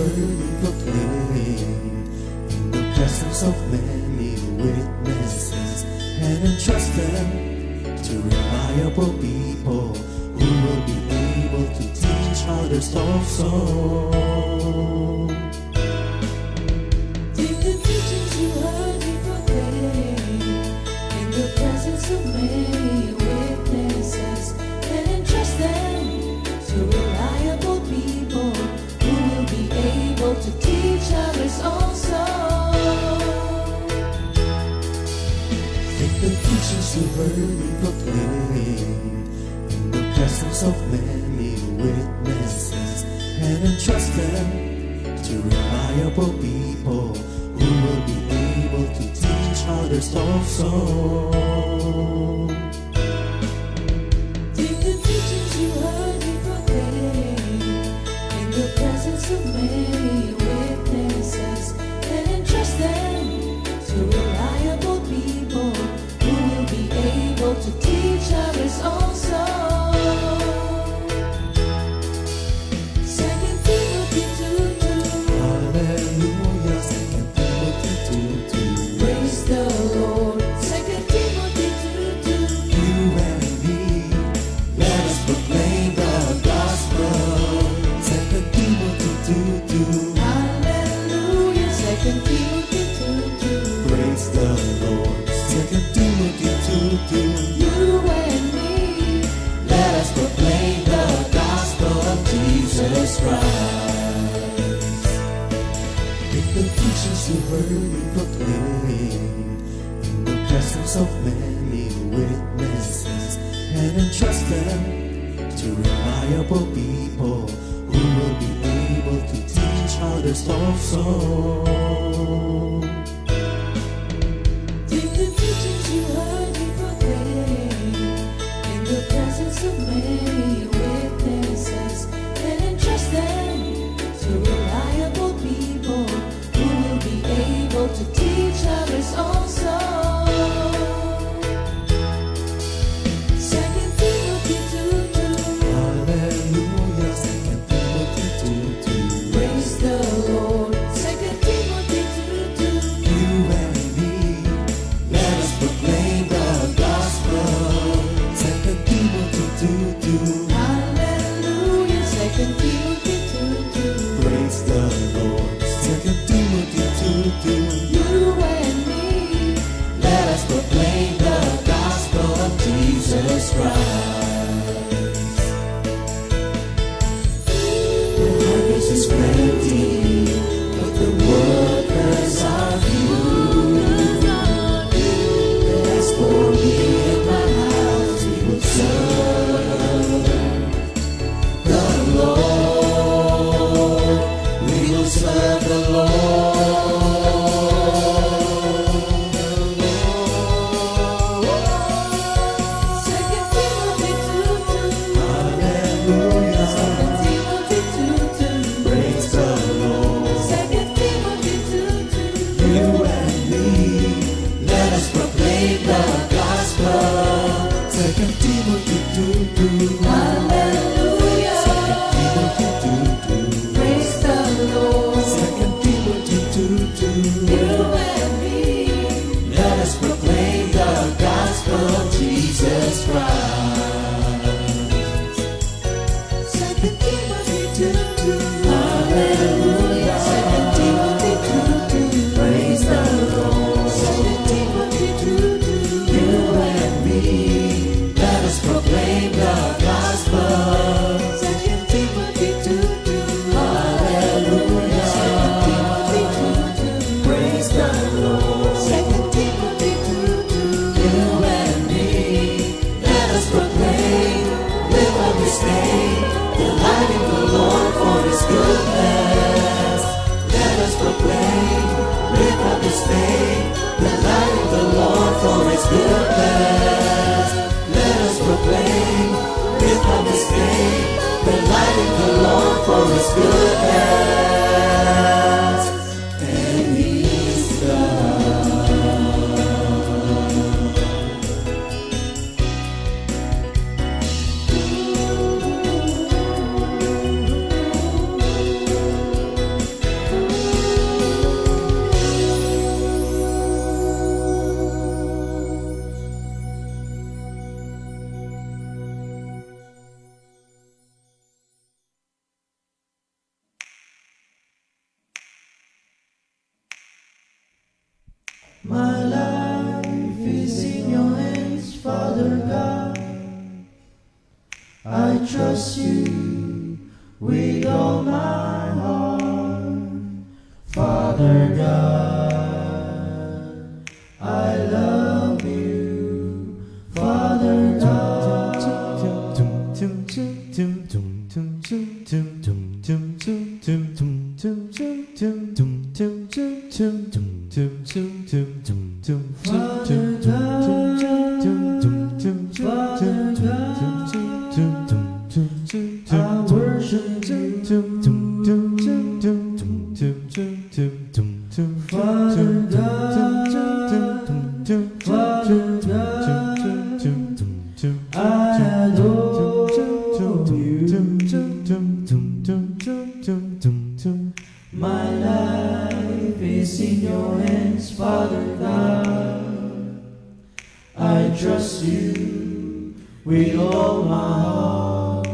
worthy proclaim in the presence of many witnesses, and entrust them to reliable people who will be able to teach others also. Take the teachings you heard me proclaim in the presence of many witnesses, and entrust them to reliable people who will be able to teach others also. Take the teachings you heard me proclaim in the presence of many witnesses, and entrust them to reliable people who will be able to teach others also. Take the teachings you heard me proclaim in the presence of many witnesses, and entrust them to reliable people who will be able to teach others also. 2 Timothy 2:2. Hallelujah, 2 Timothy 2:2. Praise the Lord. 2 Timothy 2:2. You and me, let us proclaim the gospel. 2 Timothy 2:2. Hallelujah. 2 Timothy 2:2. Praise the Lord. 2 Timothy 2:2. You and me, Let us proclaim the gospel of Jesus Christ. Take the teachings you heard me proclaim in the presence of many witnesses, and entrust them to reliable people who will be able to teach others also. take the teachings you heard me proclaim in the presence of many witnesses, and entrust them to reliable people who will be able to teach others also. 2 Timothy 2:2. Hallelujah, 2 Timothy 2:2. Praise the Lord. 2 Timothy 2:2. You and me, let us proclaim the gospel. 2 Timothy 2:2. Hallelujah. 2 Timothy 2:2. Praise the Lord. 2 Timothy 2:2. You and me, Let us proclaim the gospel of Jesus Christ. The harvest is plenty, but the workers are few. As for me and my house, we will serve the Lord. We will serve the Lord. 2 Timothy 2:2. Hallelujah. 2 Timothy 2:2. Praise the Lord. 2 Timothy 2:2. You and me, let us proclaim the gospel. 2 Timothy 2:2. Hallelujah. 2 Timothy 2:2. Praise the Lord. 2 Timothy 2:2. You and me, Let us proclaim the gospel of Jesus Christ. 2 Timothy 2:2. Hallelujah. 2 Timothy 2:2. Praise the Lord. 2 Timothy 2:2. You and me, let us proclaim the gospel. 2 Timothy 2:2. Hallelujah. 2 Timothy 2:2. Praise the Lord. 2 Timothy 2:2. You and me, let us proclaim, live on this day, delighting the Lord for His goodness. Let us proclaim, live on this day, delighting the Lord for His goodness. Let us proclaim, live on this day, delighting the Lord for His goodness. And He's God. trust you with all my heart. Father God, I love you. Father God. My life is in your hands, Father God. I trust you with all my heart.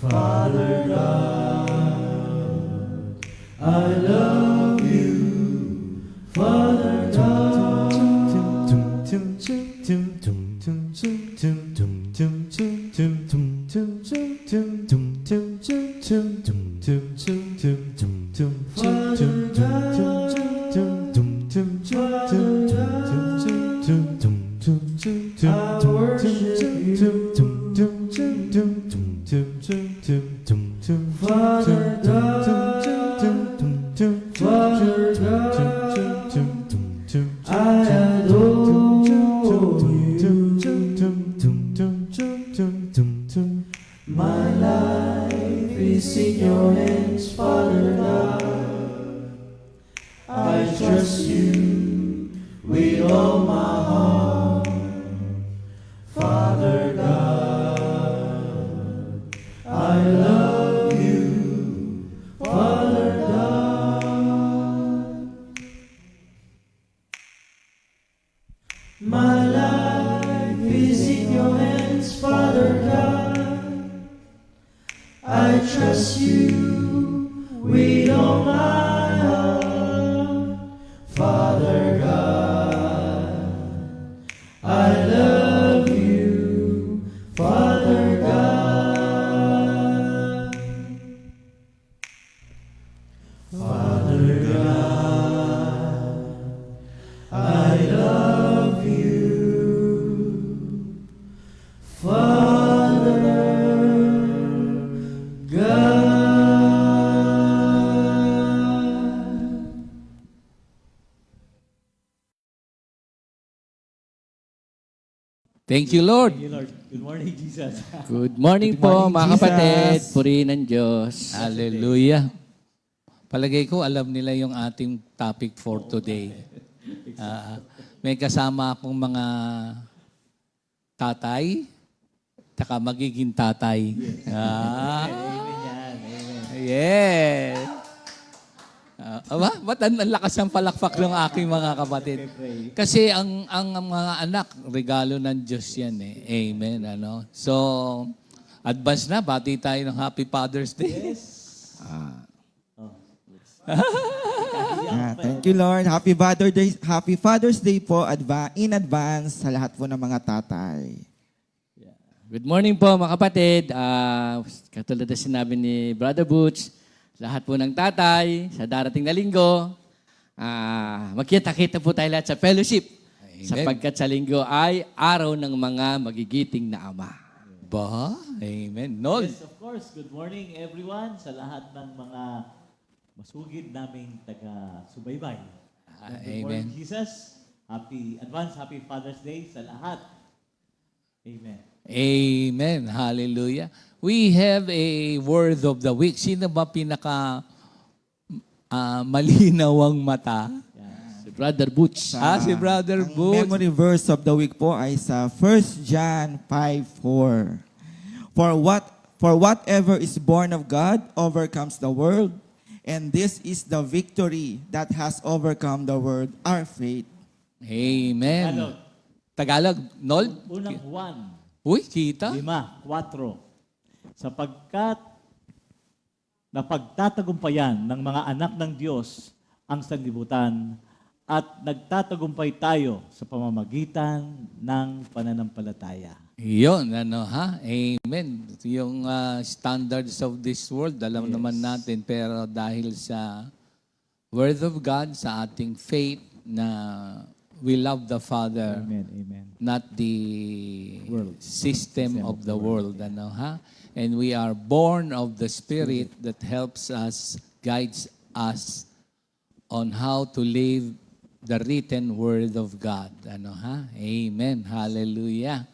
Father God, I love you. Father God. My life is in your hands, Father God. I trust you with all my heart. Father God, I love you. Father God, my life is in your hands, Father God. I trust you with all my heart. Father God, I love you. Father God, Father God, I love you. Father God. Thank you, Lord. Thank you, Lord. Good morning, Jesus. Good morning Good po, morning, mga Jesus. kapatid. Purihin ng Diyos. Hallelujah. Palagay ko, alam nila yung ating topic for today. May kasama akong mga tatay, taka magiging tatay. Amen yan. Amen. Yes. Ba't ang lakas ng palakpak ng aking mga kapatid? Kasi ang mga anak, regalo ng Diyos yan eh. Amen. Ano? So, advance na, bati tayo ng Happy Father's Day. Thank you, Lord. Happy Father's Day po in advance sa lahat po ng mga tatay. Good morning po mga kapatid. Katulad na sinabi ni Brother Butch, lahat po ng tatay sa darating na linggo, magkita-kita po tayo lahat sa fellowship. Amen. Sapagkat sa linggo ay araw ng mga magigiting na ama. Ba? Amen. Nol. Yes, of course. Good morning, everyone, sa lahat ng mga masugid naming taga-subaybay. Good Amen. morning, Jesus. Happy Father's Day sa lahat. Amen. Amen. Hallelujah. We have a word of the week. Sino ba pinaka malinawang mata? Si Brother Butch. Si Brother Ang Butch. memory verse of the week po ay sa 1 John 5:4. For whatever is born of God overcomes the world, and this is the victory that has overcome the world, our faith. Amen. Tagalog. Nol? Unang 1, Uy, kita. 5, 4. Sapagkat napagtatagumpayan ng mga anak ng Diyos ang sanlibutan at nagtatagumpay tayo sa pamamagitan ng pananampalataya. Yun, Amen. Yung standards of this world, alam naman natin, pero dahil sa Word of God, sa ating faith na we love the Father, Amen, amen. not the World. system of the world, And we are born of the Spirit that helps us, guides us on how to live the written Word of God, Amen. Hallelujah.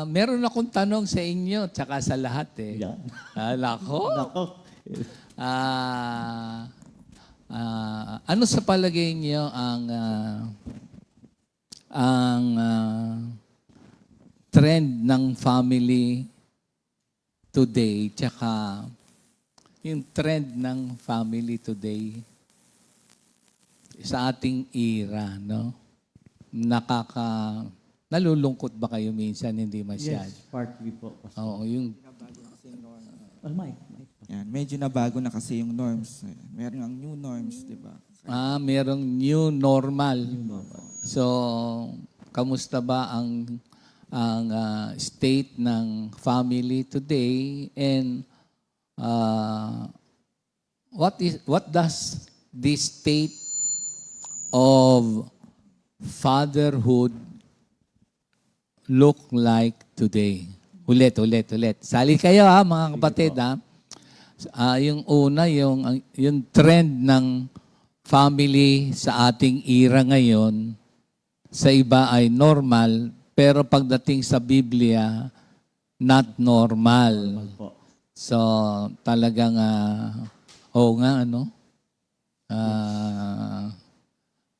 Meron akong tanong sa inyo, tsaka sa lahat Yan. Nako. Nako. Ano sa palagay niyo ang trend ng family today, tsaka yung trend ng family today sa ating era, no? Nalulungkot ba kayo minsan? Hindi masyado. Yes, partly po. Pastor. Oo, yung Mike. Yan, medyo nabago na kasi yung norms. Meron ang new norms, di ba? merong new normal. So, kamusta ba ang state ng family today, and what does this state of fatherhood look like today? Ulit. Sali kayo mga kapatid yung una, yung trend ng family sa ating era ngayon, sa iba ay normal, pero pagdating sa Biblia, not normal. Po. So, talagang,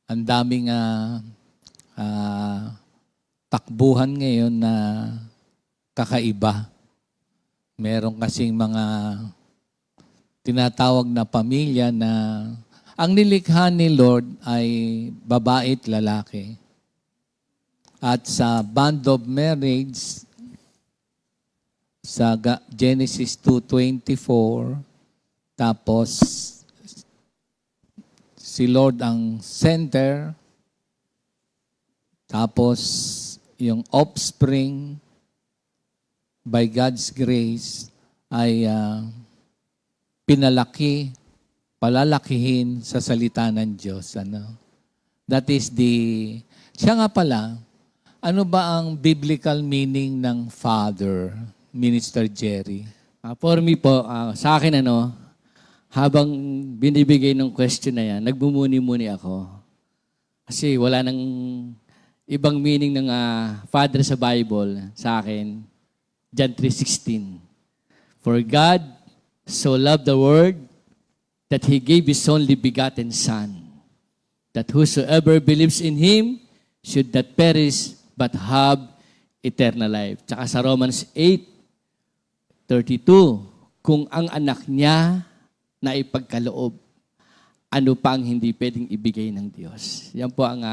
ang daming takbuhan ngayon na kakaiba. Meron kasing mga tinatawag na pamilya na ang nilikha ni Lord ay babae at lalaki. At sa bond of marriage, sa Genesis 2:24, tapos si Lord ang center, tapos yung offspring by God's grace ay palalakihin sa salita ng Diyos. That is siya nga pala, ano ba ang biblical meaning ng father, Minister Jerry? For me po, sa akin habang binibigay ng question na yan, nagmumuni-muni ako. Kasi wala nang ibang meaning ng father sa Bible sa akin. John 3:16. For God so loved the world that He gave His only begotten Son, that whosoever believes in Him should not perish but have eternal life. Tsaka sa Romans 8:32, kung ang anak niya na ipagkaloob, ano pa ang hindi pwedeng ibigay ng Diyos? Yan po ang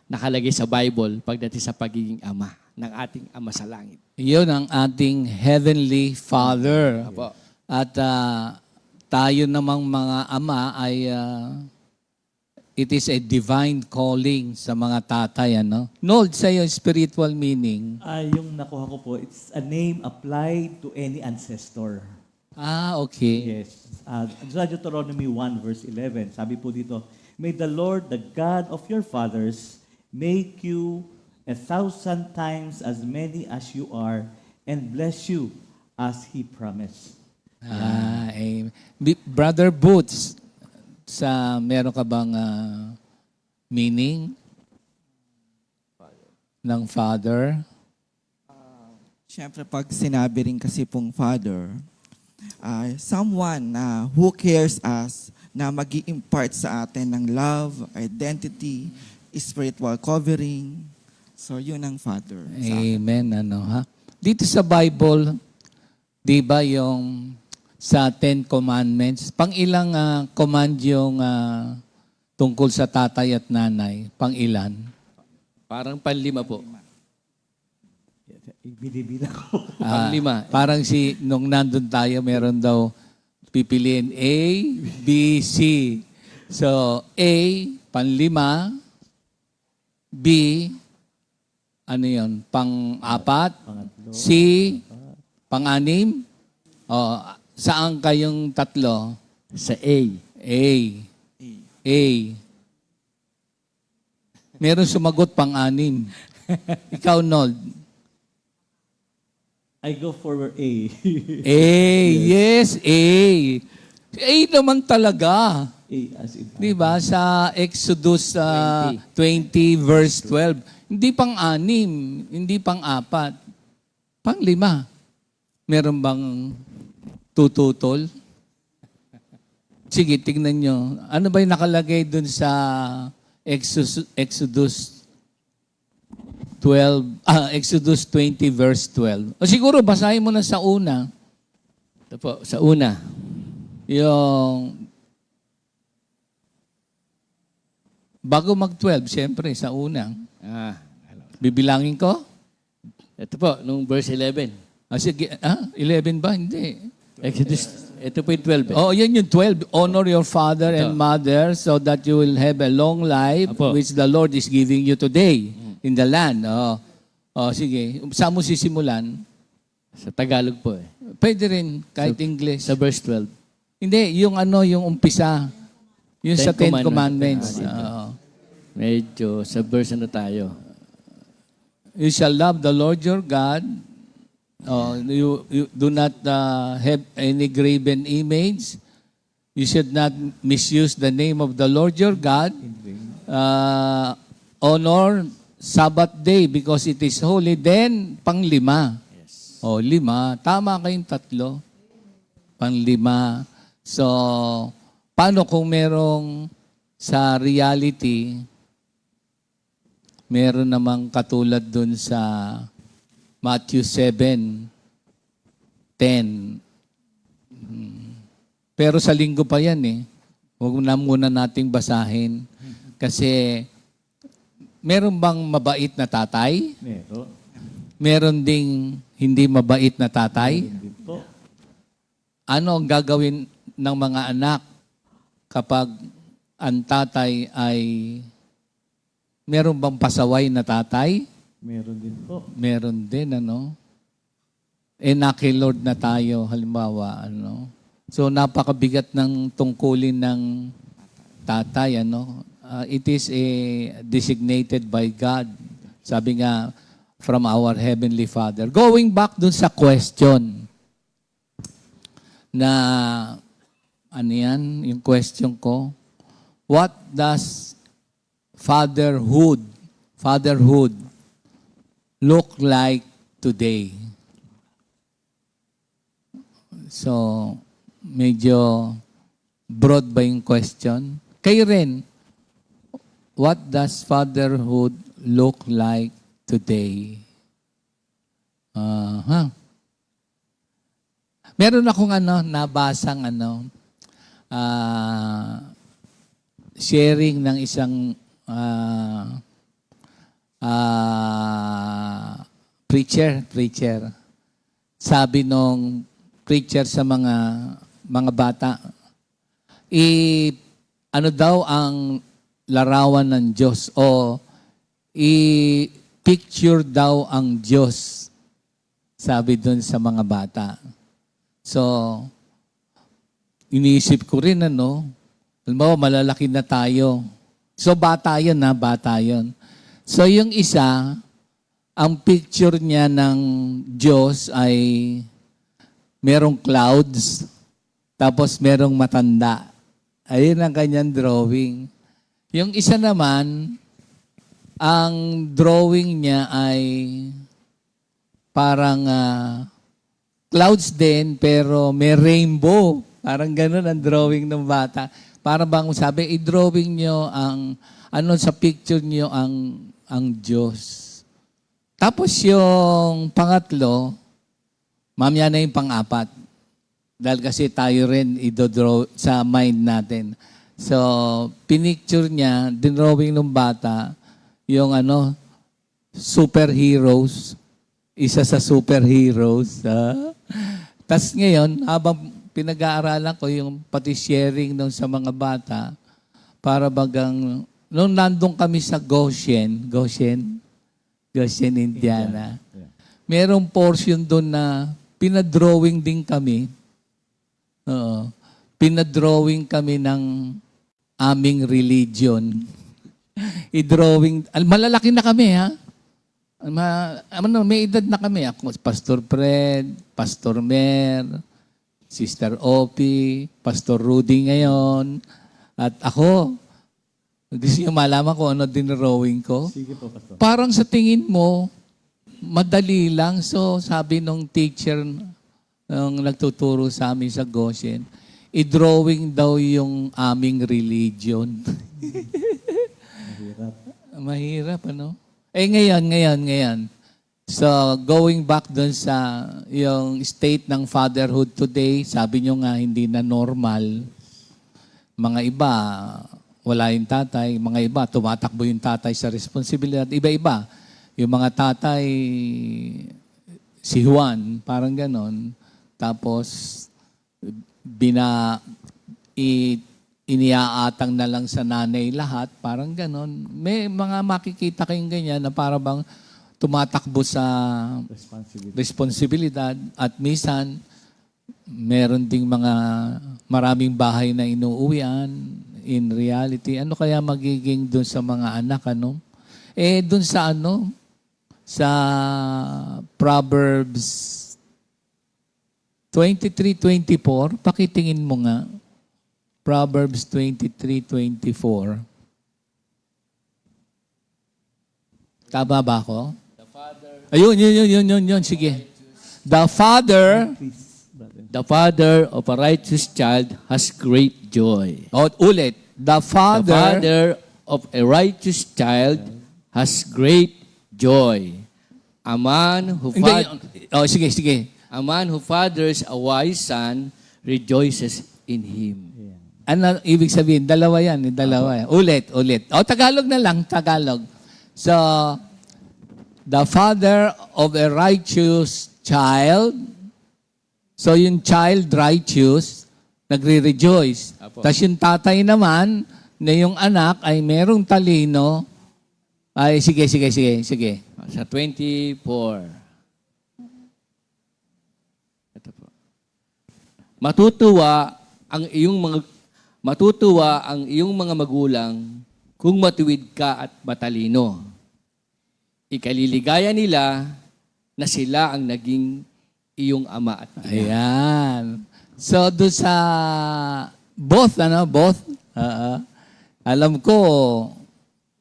nakalagay sa Bible pagdating sa pagiging ama ng ating Ama sa langit. Iyon ang ating Heavenly Father. Apo. At tayo namang mga ama ay it is a divine calling sa mga tatay. Nold, sa iyo, spiritual meaning. Yung nakuha ko po, it's a name applied to any ancestor. Okay. Yes. Sa Deuteronomy 1:11, sabi po dito, May the Lord, the God of your fathers, make you 1,000 times as many as you are, and bless you as He promised. Amen. Brother Boots, meron ka bang meaning ng father? Siyempre, pag sinabi rin kasi pong father, someone who cares us, na mag-i-impart sa atin ng love, identity, spiritual covering. So, yun ang father. Sa akin. Amen. Dito sa Bible, di ba yung sa 10 Commandments, pang-ilang command yung tungkol sa tatay at nanay? Pang-ilan? Parang panlima po. Binibilang ko. Panglima. Parang nung nandun tayo, meron daw pipiliin A, B, C. So, A, Panlima. B, ano yun? Pang-apat. Pangatlo. C, pang-anim. O, saan kayong tatlo? Sa A. A. A. Meron sumagot pang-anim. Ikaw, Nold. I go for A. A. Yes, A. A naman talaga. A as in Di ba? Sa Exodus 20 verse 12. Hindi pang-anim, hindi pang-apat. Pang-lima. Meron bang tututol? Sige, tignan nyo. Ano ba yung nakalagay dun sa Exodus 20 verse 12? O siguro, basahin mo na sa una. Ito po, sa una. Yung bago mag-12, siyempre, sa una. Bibilangin ko? Ito po, nung verse 11. Sige, 11 ba? Hindi. Exodus, ito po yung 12. Oh, yan yung 12. Honor your father and mother so that you will have a long life Apo. which the Lord is giving you today in the land. Oh, sige. Saan mo sisimulan? Sa Tagalog po eh. Pwede rin, kahit English. Sa verse 12. Hindi, yung yung umpisa. Yung sa Ten Commandments. Medyo sa verse ano tayo. You shall love the Lord your God. You do not have any graven image. You should not misuse the name of the Lord your God. Honor Sabbath day because it is holy. Then, pang-lima. Yes. 5. Tama kayong 3. Pang-5. So, paano kung merong sa reality, meron namang katulad dun sa Matthew 7:10. Pero sa linggo pa yan eh. Huwag na muna nating basahin. Kasi meron bang mabait na tatay? Meron. Meron ding hindi mabait na tatay? Hindi po. Ano ang gagawin ng mga anak kapag ang tatay ay meron bang pasaway na tatay? Meron din po. Meron din, ano? Naki-Lord na tayo, halimbawa, ano? So, napakabigat ng tungkulin ng tatay, ano? It is designated by God. Sabi nga, from our Heavenly Father. Going back dun sa question na, ano yan, yung question ko, what does fatherhood look like today? So, medyo broad ba yung question? Kayo rin, what does fatherhood look like today? Meron akong nabasang sharing ng isang preacher. Sabi nung preacher sa mga bata, ano daw ang larawan ng Diyos o i-picture daw ang Diyos, sabi dun sa mga bata. So, iniisip ko rin halimbawa malalaki na tayo. So, bata yun. So, yung isa, ang picture niya ng Diyos ay merong clouds, tapos merong matanda. Ayun ang kanyang drawing. Yung isa naman, ang drawing niya ay parang clouds din, pero may rainbow. Parang ganun ang drawing ng bata. Para bang sabi, i-drawing nyo sa picture nyo ang Diyos. Tapos yung pangatlo, mamaya na yung pang-apat. Dahil kasi tayo rin i-draw sa mind natin. So, pinicture niya, dinrawing ng bata, yung superheroes. Isa sa superheroes. Tapos ngayon, habang pinag-aaralan ko yung pati sharing sa mga bata, para bagang nung nandun kami sa Goshen, Indiana, merong portion doon na pinadrawing din kami. Oo. Pinadrawing kami ng aming religion. I-drawing, malalaki na kami ha. May edad na kami. Ako, Pastor Fred, Pastor Mer, Sister Opie, Pastor Rudy ngayon, at ako. Gusto niyo malaman kung ano dinrawing ko? Sige po, Pastor. Parang sa tingin mo, madali lang. So, sabi nung teacher, nung nagtuturo sa amin sa Goshen, i-drawing daw yung aming religion. Mahirap. Mahirap, ano? Ngayon. So, going back dun sa yung state ng fatherhood today, sabi nyo nga, hindi na normal. Mga iba, wala yung tatay. Mga iba, tumatakbo yung tatay sa responsibilidad. Iba-iba. Yung mga tatay, si Juan, parang ganon. Tapos, iniaatang na lang sa nanay lahat, parang ganon. May mga makikita kayong ganyan na para bang tumatakbo sa responsibilidad at minsan meron ding maraming bahay na inuuwian in reality. Ano kaya magiging dun sa mga anak, ano? Dun sa sa Proverbs 23:24, pakitingin mo nga. Proverbs 23:24. Tama ba ako? Ayun, yun. Sige. The father of a righteous child has great joy. ulit. The The father father of a righteous child has great joy. A man who sige. A man who fathers a wise son rejoices in him. Ano ibig sabihin? Dalawa yan. Ulit. Tagalog na lang, Tagalog. So, the father of a righteous child, so yung child righteous, nagre-rejoice. Apo. Tapos yung tatay naman, na yung anak ay merong talino, ay sige. Sa 24. Ito po. Matutuwa ang iyong mga magulang kung matuwid ka at matalino. Ikaliligaya nila na sila ang naging iyong ama at ina. Ayan. So, doon sa both. Alam ko,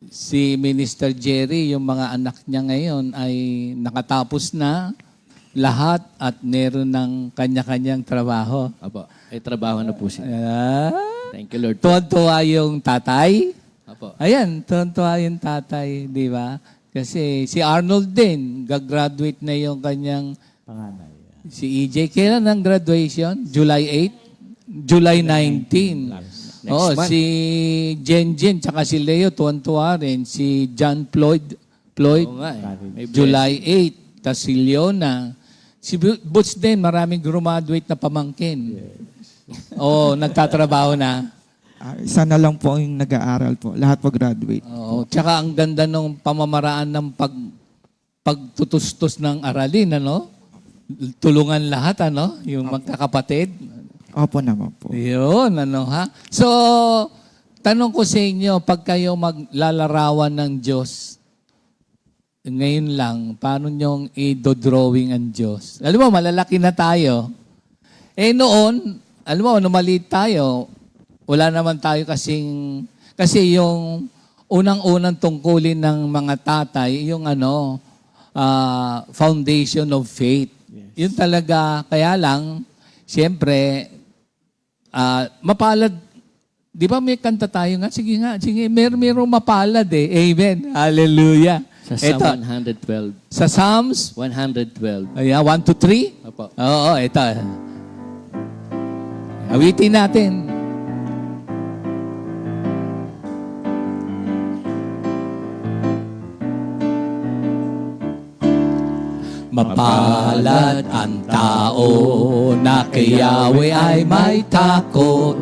si Minister Jerry, yung mga anak niya ngayon ay nakatapos na lahat at meron ng kanya-kanyang trabaho. Apo, ay trabaho na po siya. Thank you, Lord. Tuwan-tuwa yung tatay. Apo. Ayan, tuwan-tuwa yung tatay, di ba? Kasi si Arnold din, gagraduate na yung kanyang Panganay. si EJ. Kailan ang graduation? July 8? July 19. Next month. Si Jen, tsaka si Leo, tuwan-tuwa rin. Si John Floyd, Oo nga eh. May July 8. Tapos si Leona. Si Butch din, maraming graduate na pamangkin. Nagtatrabaho na. Isa na lang po yung nag-aaral po. Lahat po graduate. Oo. Tsaka ang ganda ng pamamaraan ng pagtutustos ng aralin, ano? Tulungan lahat, ano? Yung magkakapatid. Opo naman po. Yun, ano ha? So, tanong ko sa inyo, pag kayo maglalarawan ng Diyos, ngayon lang, paano nyong i-drawing ang Diyos? Alam mo, malalaki na tayo. Noon, alam mo, nung maliit tayo, wala naman tayo kasi yung unang-unang tungkulin ng mga tatay, yung foundation of faith. Yun talaga, kaya lang, siyempre, mapalad. Di ba may kanta tayo nga? Sige, merong mapalad eh. Amen. Hallelujah. Sa Psalm Ito, 112. sa Psalms, 112. 1 to 3. Apo. Oo, ito. Awitin natin. Mapalad ang tao na kay Yahweh ay may takot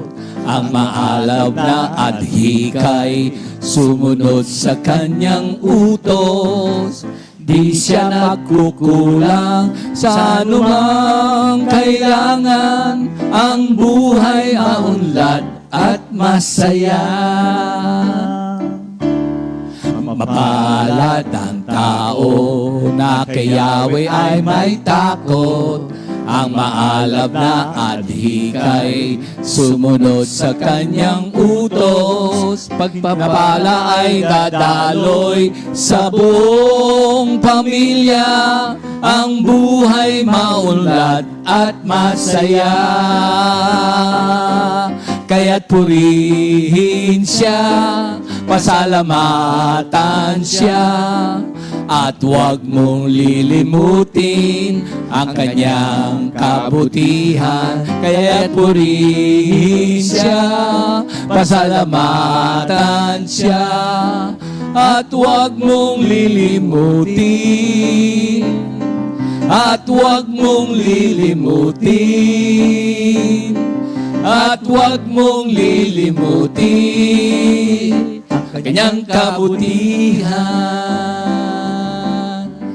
ang maalab na adhikay sumunod sa kanyang utos. Di siya nagkukulang sa anumang kailangan. Ang buhay maunlad at masaya. Mapalad ang tao na kay Yahweh ay may takot. Ang maalab na adhikay sumunod sa kanyang utos. Pagpapala ay dadaloy sa buong pamilya. Ang buhay maunlad at masaya. Kaya't purihin siya, pasalamatan siya, at huwag mong lilimutin ang kanyang kabutihan. Kaya't purihin siya, pasalamatan siya, at huwag mong lilimutin. At huwag mong lilimutin. At huwag mong lilimutin ang kanyang kabutihan.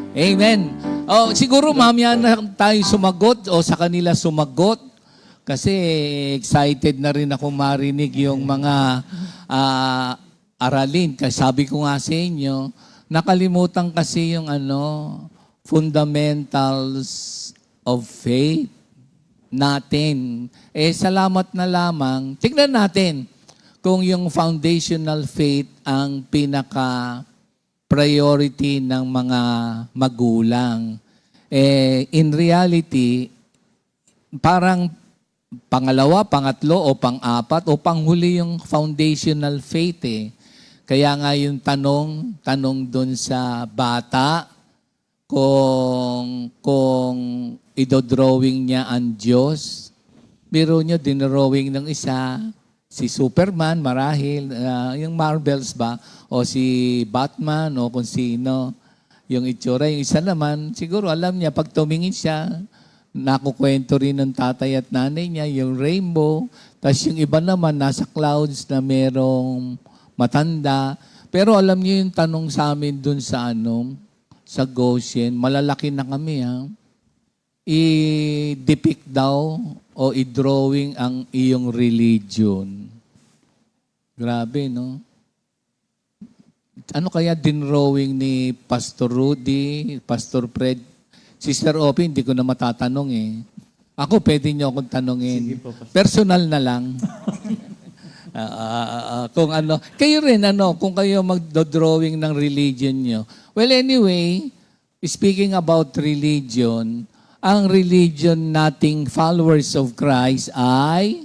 Amen. Oh, siguro mamaya na tayo sumagot o sa kanila sumagot kasi excited na rin ako marinig yung mga aralin. Kasi sabi ko nga sa inyo, nakalimutan kasi yung fundamentals of faith natin. Salamat na lamang. Tignan natin kung yung foundational faith ang pinaka-priority ng mga magulang. In reality, parang pangalawa, pangatlo, o pang-apat, o panghuli yung foundational faith Kaya nga yung tanong doon sa bata, kung idodrawing niya ang Diyos. Biro niyo, dinrawing ng isa, si Superman, marahil, yung Marvels ba, o si Batman, o kung sino, yung itsura. Yung isa naman, siguro alam niya, pag tumingin siya, nakukwento rin ng tatay at nanay niya, yung rainbow. Tapos yung iba naman, nasa clouds na merong matanda. Pero alam niyo yung tanong sa amin dun sa sa Goshen, malalaki na kami i-depict daw o i-drawing ang iyong religion. Grabe, no? Ano kaya dinrawing ni Pastor Rudy, Pastor Fred? Sister Opie, hindi ko na matatanong Ako, pwede niyo akong tanongin. Personal na lang. Kung kayo rin, kung kayo magdo-drawing ng religion nyo. Well, anyway, speaking about religion, ang religion nating followers of Christ ay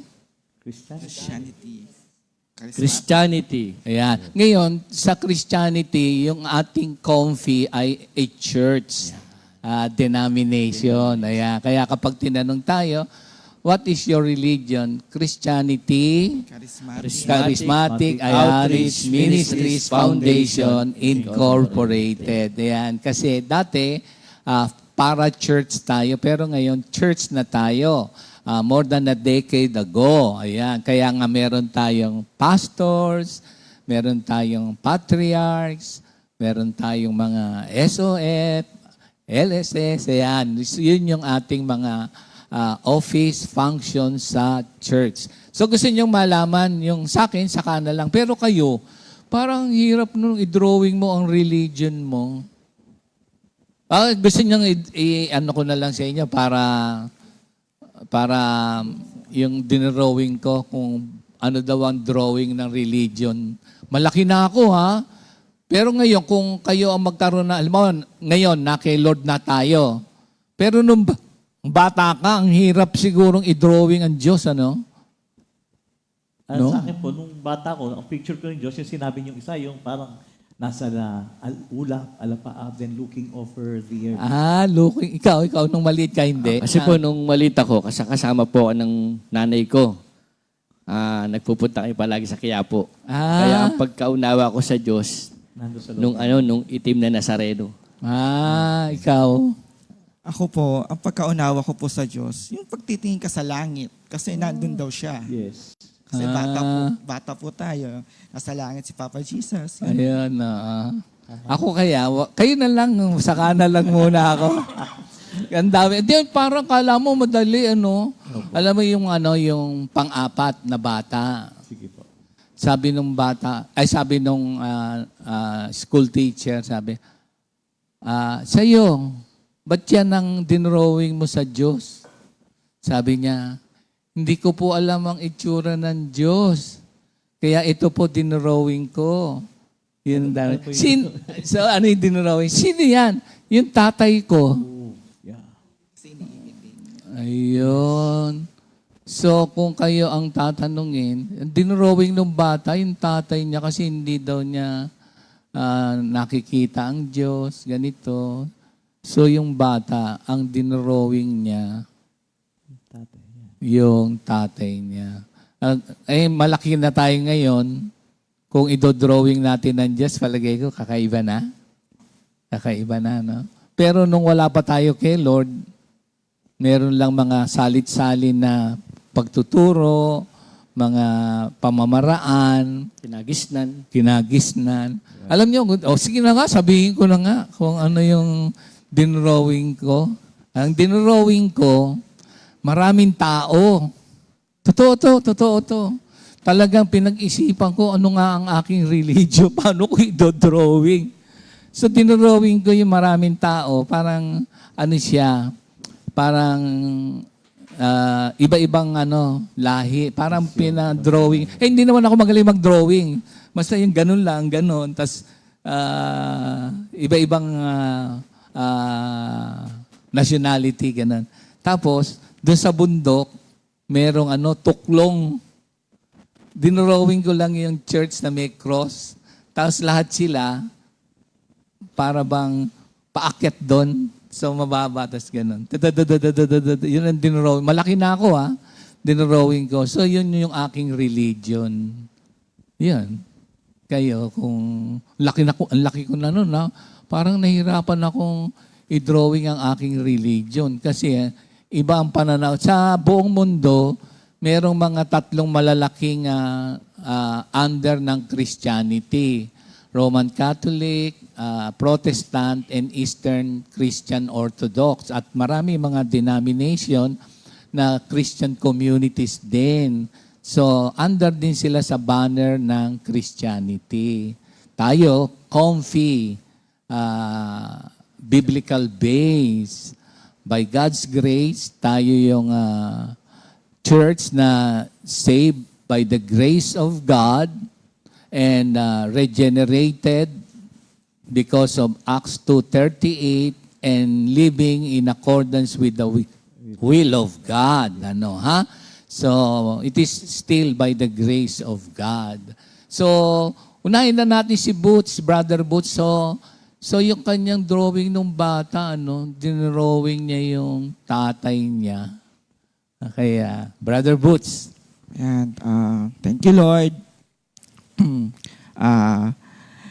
Christianity. Ayan. Ngayon, sa Christianity, yung ating comfy ay a church denomination. Ayan. Kaya kapag tinanong tayo, what is your religion? Christianity, Charismatic Outreach Ministries Foundation Incorporated. Ayan. Kasi dati, para church tayo, pero ngayon church na tayo. More than a decade ago. Ayan. Kaya nga meron tayong pastors, meron tayong patriarchs, meron tayong mga SOF, LSS, ayan. Yun yung ating mga office functions sa church. So gusto nyo malaman yung sa akin, saka na lang. Pero kayo, parang hirap nung i-drawing mo ang religion mo. Gusto nyo ano ko na lang sa inyo para yung dinrawing ko kung ano daw ang drawing ng religion. Malaki na ako Pero ngayon, kung kayo ang magkaroon na, alam mo, ngayon, na kay Lord na tayo. Pero nung bata ka, ang hirap sigurong i-drawing ang Diyos, No? Sa akin po, nung bata ko, ang picture ko ng Diyos, yung sinabi niyong isa, yung parang nasa ulap, alapaab, then looking over the earth. Looking. Ikaw, nung maliit ka, hindi? Kasi po, nung maliit ako, kasama po ako ng nanay ko. Nagpupunta kayo palagi sa Quiapo. Kaya ang pagkaunawa ko sa Diyos, Nandun sa loob. nung itim na Nazareno. Ikaw. Ako po, ang pagkaunawa ko po sa Diyos, yung pagtitingin ka sa langit, kasi nandun daw siya. Yes. Kasi bata po tayo. Nasa langit si Papa Jesus. Ayun, ako kaya, kayo na lang, saka na lang muna ako. Ang dami. Hindi, parang kala mo madali, ano? Alam mo yung, yung pang-apat na bata. Sige po. Sabi nung school teacher, sabi, sa'yo, ba't yan ang dinrawing mo sa Diyos? Sabi niya, hindi ko po alam ang itsura ng Diyos. Kaya ito po dinrawing ko. Yun dami. So ano yung dinrawing? Sino yan? Yung tatay ko. Yeah. Ayun. So kung kayo ang tatanungin, dinrawing ng bata, yung tatay niya kasi hindi daw niya nakikita ang Diyos, ganito. So yung bata, ang dinrawing niya, yung tatay niya. Malaki na tayo ngayon. Kung idodrawing natin ng Diyos, palagay ko, kakaiba na. Kakaiba na, no? Pero nung wala pa tayo kay Lord, meron lang mga salit-salin na pagtuturo, mga pamamaraan, kinagisnan. Alam niyo, sige na nga, sabihin ko na nga kung ano yung dinrawing ko. Ang dinrawing ko, maraming tao. Totoo to. Talagang pinag-isipan ko ano nga ang aking religion, paano ko i-drawing. So dinrawing ko yung maraming tao, parang ano siya, parang iba-ibang lahi, parang pinadrawing. Hindi naman ako magaling mag-drawing. Basta yung ganun lang, ganun. Tapos iba-ibang nationality, ganun. Tapos, doon sa bundok, merong tuklong. Dinrawing ko lang yung church na may cross. Tapos lahat sila, para bang paakyat doon. So mababa, tapos ganun. Yun ang dinrawing. Malaki na ako, dinrawing ko. So yun yung aking religion. Yan. Kayo, kung ang laki ko na nun, parang nahirapan akong i-drawing ang aking religion. Kasi iba ang pananaw. Sa buong mundo, merong mga tatlong malalaking under ng Christianity. Roman Catholic, Protestant, and Eastern Christian Orthodox. At marami mga denomination na Christian communities din. So, under din sila sa banner ng Christianity. Tayo, comfy, biblical base. By God's grace, tayo yung church na saved by the grace of God and regenerated because of Acts 2:38 and living in accordance with the will of God. So, it is still by the grace of God. So, unahin na natin si Boots, Brother Boots. So yung kanyang drawing ng bata, dinrawing niya yung tatay niya. Kaya, Brother Boots. And thank you, Lord.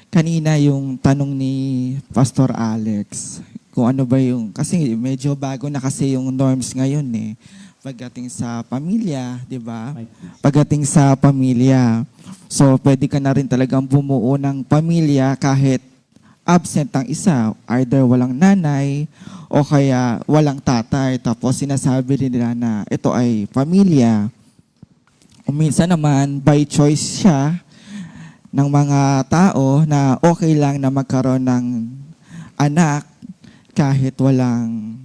Kanina yung tanong ni Pastor Alex, kung ano ba yung, kasi medyo bago na kasi yung norms ngayon pagdating sa pamilya, di ba? Pagdating sa pamilya. So, pwede ka na rin talagang bumuo ng pamilya kahit absent ang isa, either walang nanay o kaya walang tatay. Tapos sinasabi rin nila na ito ay pamilya. O minsan naman, by choice siya ng mga tao na okay lang na magkaroon ng anak kahit walang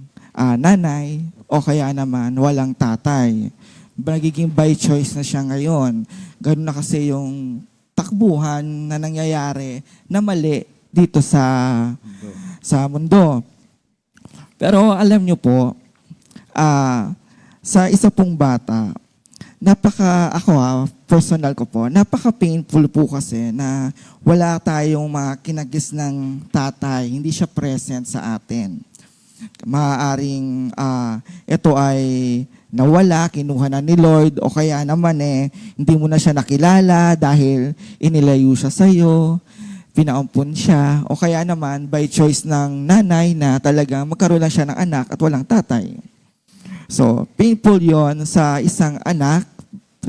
nanay o kaya naman walang tatay. Nagiging by choice na siya ngayon. Ganun na kasi yung takbuhan na nangyayari na mali dito sa mundo. Pero alam nyo po, sa isa pong bata, personal ko po, napaka-painful po kasi na wala tayong mga kinagis ng tatay, hindi siya present sa atin. Maaaring ito ay nawala, kinuha na ni Lord, o kaya naman hindi mo na siya nakilala dahil inilayo siya sa'yo, pinaumpon siya, o kaya naman by choice ng nanay na talagang magkaroon lang siya ng anak at walang tatay. So, painful yon sa isang anak,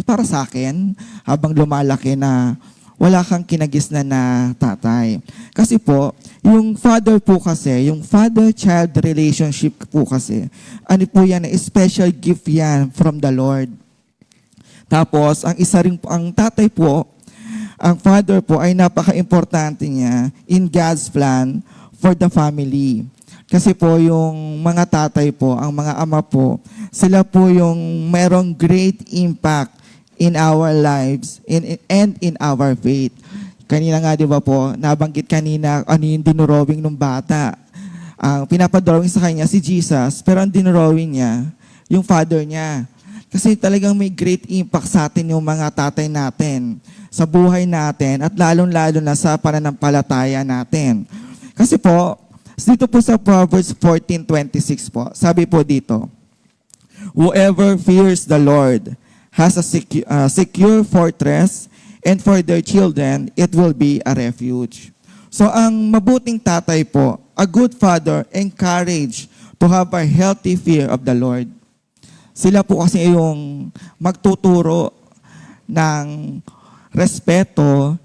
para sa akin, habang lumalaki na wala kang kinagisnan na tatay. Kasi po, yung father po kasi, yung father-child relationship po kasi, ano po yan, special gift yan from the Lord. Tapos, ang isa rin po, ang tatay po, ang father po ay napaka-importante niya in God's plan for the family. Kasi po yung mga tatay po, ang mga ama po, sila po yung merong great impact in our lives and in our faith. Kanina nga, di ba po, nabanggit kanina ano yung dinurowing ng bata. Ang pinapadrawing sa kanya si Jesus, pero ang dinurowing niya, yung father niya. Kasi talagang may great impact sa atin yung mga tatay natin, sa buhay natin, at lalong-lalo na sa pananampalataya natin. Kasi po, dito po sa Proverbs 14:26 po, sabi po dito, whoever fears the Lord has a secure fortress, and for their children, it will be a refuge. So ang mabuting tatay po, a good father, encourage to have a healthy fear of the Lord. Sila po kasi yung magtuturo ng respeto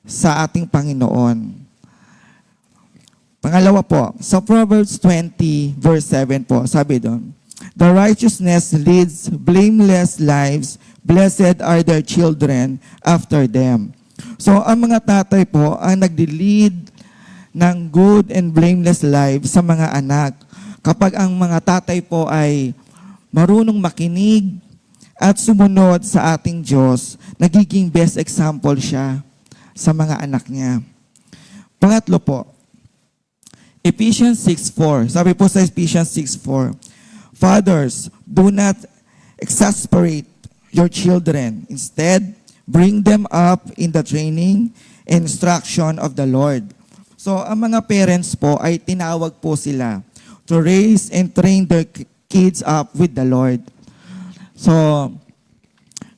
sa ating Panginoon. Pangalawa po, sa Proverbs 20 verse 7 po, sabi doon, the righteousness leads blameless lives, blessed are their children after them. So, ang mga tatay po ang nagdi-lead ng good and blameless lives sa mga anak. Kapag ang mga tatay po ay marunong makinig at sumunod sa ating Diyos, nagiging best example siya sa mga anak niya. Pangatlo po, Ephesians 6:4. Sabi po sa Ephesians 6:4, fathers, do not exasperate your children. Instead, bring them up in the training and instruction of the Lord. So, ang mga parents po ay tinawag po sila to raise and train their kids up with the Lord. So,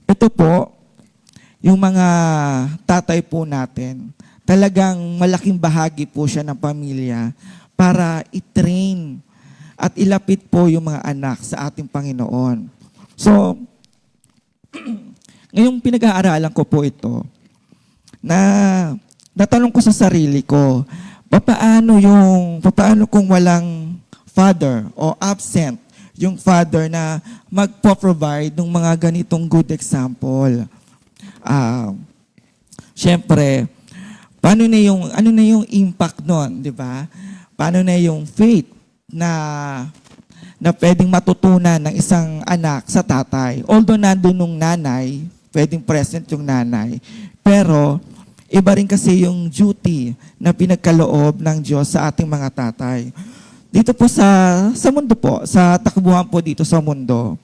ito po, yung mga tatay po natin, talagang malaking bahagi po siya ng pamilya para i-train at ilapit po yung mga anak sa ating Panginoon. So, ngayong pinag-aaralan ko po ito, na natanong ko sa sarili ko, paano kung walang father o absent yung father na magpo-provide ng mga ganitong good example? Siyempre, ano na yung impact nun, di ba? Paano na yung faith na pwedeng matutunan ng isang anak sa tatay. Although nandun nung nanay, pwedeng present yung nanay, pero iba rin kasi yung duty na pinagkaloob ng Diyos sa ating mga tatay. Dito po sa mundo po, sa takbuhan po dito sa mundo,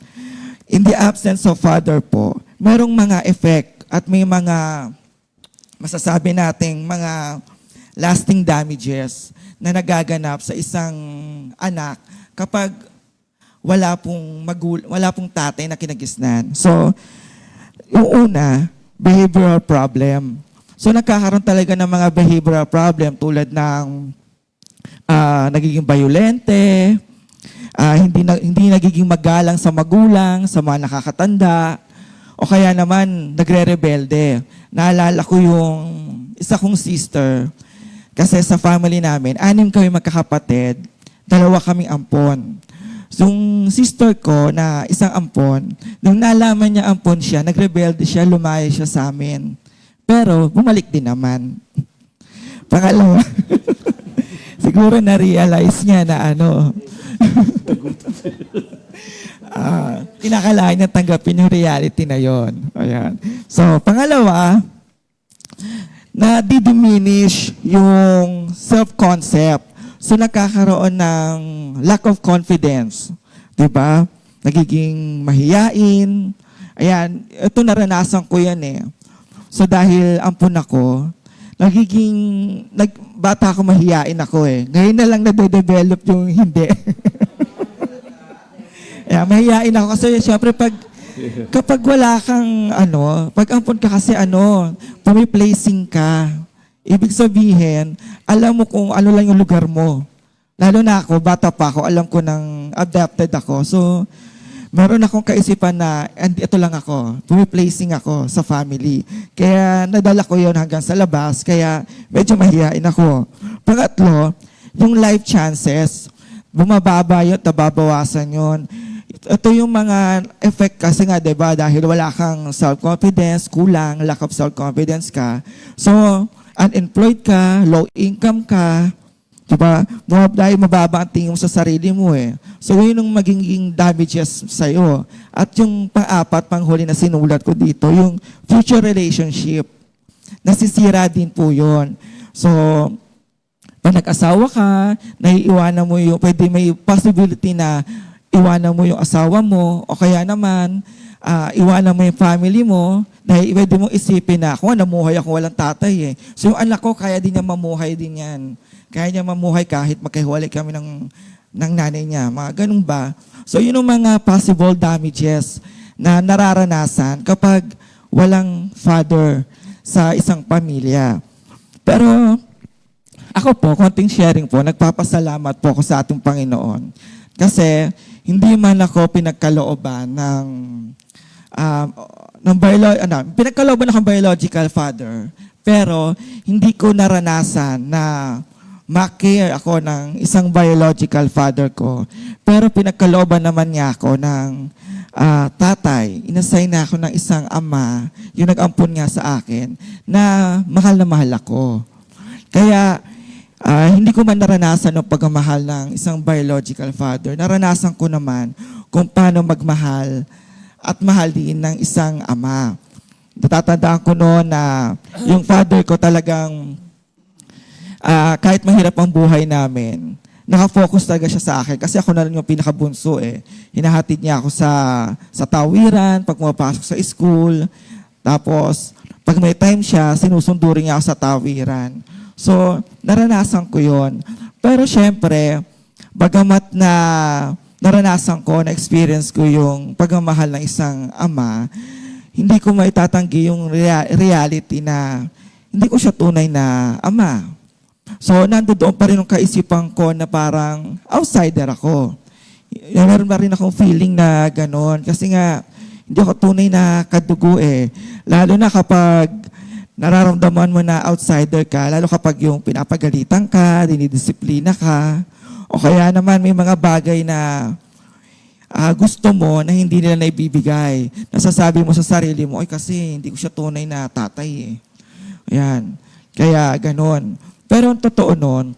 in the absence of father po, merong mga effect at may mga masasabi nating mga lasting damages na nagaganap sa isang anak kapag wala pong tatay na kinagisnan. So, yung una, behavioral problem. So, nagkakaroon talaga ng mga behavioral problem tulad ng nagiging violente, hindi nagiging magalang sa magulang, sa mga nakakatanda, o kaya naman nagre-rebelde. Naalala ko yung isa kong sister, kasi sa family namin, 6 kami magkakapatid, 2 kaming ampon. So, yung sister ko na isang ampon, nung nalaman niya ampon siya, nagrebelde siya, lumayo siya sa amin. Pero bumalik din naman. Pangalawa, siguro na-realize niya na kinakalain niya tanggapin yung reality na yon. Ayan. So, pangalawa, na-diminish yung self-concept. So, nakakaroon ng lack of confidence. Diba? Nagiging mahiyain. Ayan, ito naranasan ko yan eh. So, dahil ampun ako, bata ako, mahiyain ako eh. Ngayon na lang nade-develop yung hindi. Ayan, mahiyain ako kasi syempre kapag wala kang pag ampun ka kasi pumiplacing ka. Ibig sabihin, alam mo kung ano lang yung lugar mo. Lalo na ako, bata pa ako, alam ko nang adapted ako. So, meron akong kaisipan na, and ito lang ako, replacing ako sa family. Kaya nadala ko yon hanggang sa labas, kaya medyo mahihain ako. Pangatlo, yung life chances, bumababa yun, nababawasan yun. Ito yung mga effect kasi nga, diba, dahil wala kang self-confidence, kulang, lack of self-confidence ka. So, unemployed ka, low income ka, diba? Dahil mababa ang tingin mo sa sarili mo eh. So, yun yung magiging damages sa'yo. At yung pang-apat, panghuli na sinulat ko dito, yung future relationship. Nasisira din po yun. So, pag nag-asawa ka, naiiwanan mo yung, pwede may possibility na iwanan mo yung asawa mo, o kaya naman, iwanan mo yung family mo, dahil pwede mo isipin na, ako namuhay ako walang tatay eh. So yung anak ko, kaya din niya mamuhay din yan. Kaya niya mamuhay kahit magkahiwalay kami ng nanay niya. Mga ganun ba? So yun yung mga possible damages na nararanasan kapag walang father sa isang pamilya. Pero ako po, konting sharing po, nagpapasalamat po ako sa ating Panginoon. Kasi hindi man ako pinagkalooban ng pinagkalooban akong biological father, pero hindi ko naranasan na ma-care ako ng isang biological father ko. Pero pinagkalooban naman niya ako ng tatay. Inassign na ako ng isang ama, yung nag-ampun nga sa akin, na mahal ako. Kaya, hindi ko man naranasan ang pagmamahal ng isang biological father. Naranasan ko naman kung paano magmahal at mahal din ng isang ama. Natatandaan ko noon na yung father ko talagang kahit mahirap ang buhay namin, nakafocus talaga siya sa akin kasi ako na lang yung pinakabunso eh. Hinahatid niya ako sa tawiran, pag pumapasok sa school, tapos pag may time siya, sinusundurin niya ako sa tawiran. So, naranasan ko yon. Pero syempre, bagamat na naranasan ko, na-experience ko yung pagmamahal ng isang ama, hindi ko maitatanggi yung reality na hindi ko siya tunay na ama. So, nandoon pa rin yung kaisipan ko na parang outsider ako. Meron pa rin akong feeling na gano'n. Kasi nga, hindi ako tunay na kadugo eh. Lalo na kapag nararamdaman mo na outsider ka, lalo kapag yung pinapagalitan ka, dinidisiplina ka, o kaya naman may mga bagay na gusto mo na hindi nila naibibigay. Nasasabi mo sa sarili mo, ay kasi hindi ko siya tunay na tatay eh. Ayan. Kaya ganon. Pero ang totoo nun,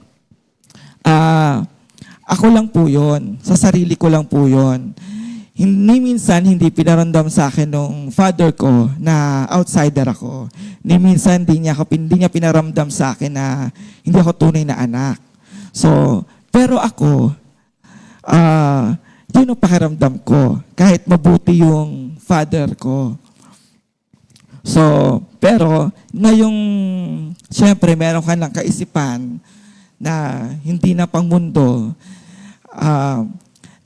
ako lang po yun. Sa sarili ko lang po yun. Minsan hindi pinaramdam sa akin nung father ko na outsider ako. Minsan hindi niya pinaramdam sa akin na hindi ako tunay na anak. So, pero ako, yun ang pakiramdam ko. Kahit mabuti yung father ko. So, pero ngayong, siyempre, meron ka ng kaisipan na hindi na pang mundo,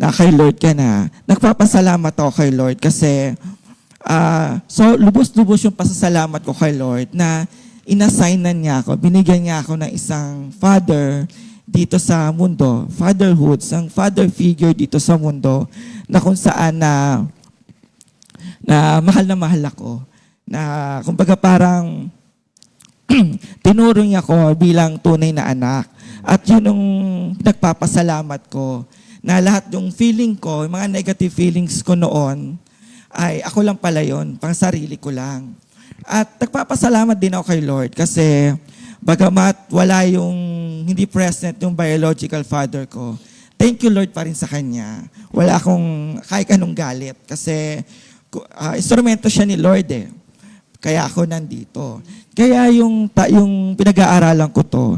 na kay Lord ka na. Nagpapasalamat ako kay Lord kasi so lubos-lubos yung pasasalamat ko kay Lord na inassignan niya ako, binigyan niya ako ng isang father dito sa mundo, fatherhood, isang father figure dito sa mundo na kung saan na mahal ako. Na kumbaga parang tinuro niya ako bilang tunay na anak. At yun yung nagpapasalamat ko na lahat yung feeling ko, yung mga negative feelings ko noon, ay ako lang pala yun, pang sarili ko lang. At nagpapasalamat din ako kay Lord kasi bagamat wala yung hindi present yung biological father ko, thank you Lord pa rin sa Kanya. Wala akong kahit anong galit kasi instrumento siya ni Lord eh. Kaya ako nandito. Kaya yung pinag-aaralan ko to,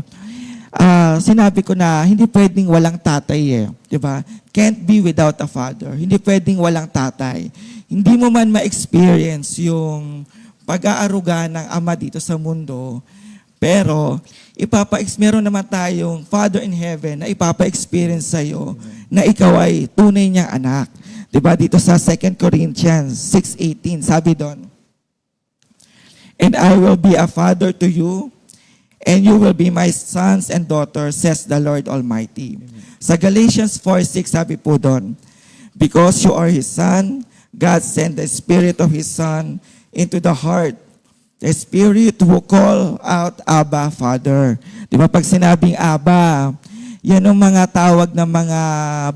sinabi ko na hindi pwedeng walang tatay eh. Diba? Can't be without a father. Hindi pwedeng walang tatay. Hindi mo man ma-experience yung pag-aaruga ng ama dito sa mundo, pero meron naman tayong Father in Heaven na ipapa-experience sa'yo na ikaw ay tunay niyang anak. Diba? Dito sa 2 Corinthians 6:18, sabi doon, "And I will be a father to you, and you will be my sons and daughters, says the Lord Almighty." Amen. Sa Galatians 4:6, sabi po doon, Because you are His Son, God sent the Spirit of His Son into the heart. The Spirit who call out, Abba, Father. Di ba pag sinabing Abba, yan ang mga tawag ng mga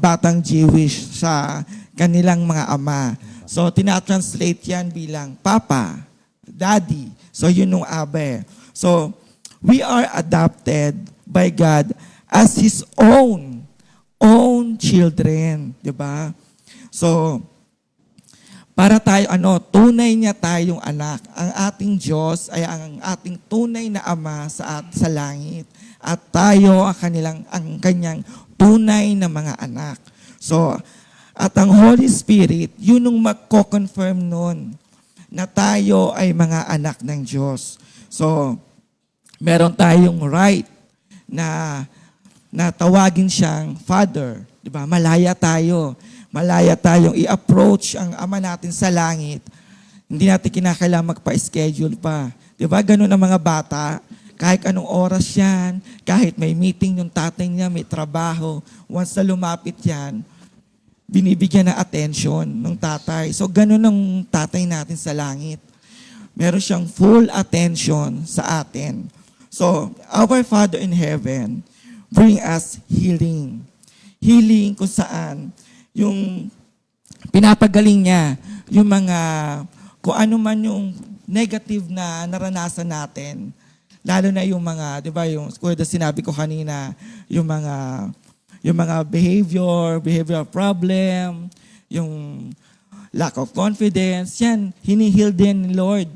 batang Jewish sa kanilang mga ama. So, tinatranslate yan bilang Papa, Daddy. So, yun yung Abba. So, we are adopted by God as His own children. Di ba? So, para tayo, tunay niya tayong anak. Ang ating Diyos ay ang ating tunay na Ama sa langit. At tayo ang kanyang tunay na mga anak. So, at ang Holy Spirit, yun ang magko-confirm nun na tayo ay mga anak ng Diyos. So, meron tayong right na tawagin siyang Father. Diba? Malaya tayong i-approach ang Ama natin sa langit. Hindi natin kinakailangan magpa-schedule pa. Diba? Ganun ang mga bata. Kahit anong oras yan, kahit may meeting yung tatay niya, may trabaho, once na lumapit yan, binibigyan ng attention ng tatay. So, ganun ang tatay natin sa langit. Meron siyang full attention sa atin. So, our Father in heaven, bring us healing. Healing kung saan yung pinapagaling niya, yung mga, kung ano man yung negative na naranasan natin, lalo na yung mga, di ba, yung sinabi ko kanina, yung mga behavioral problem, yung lack of confidence, yan, hinihil din ni Lord.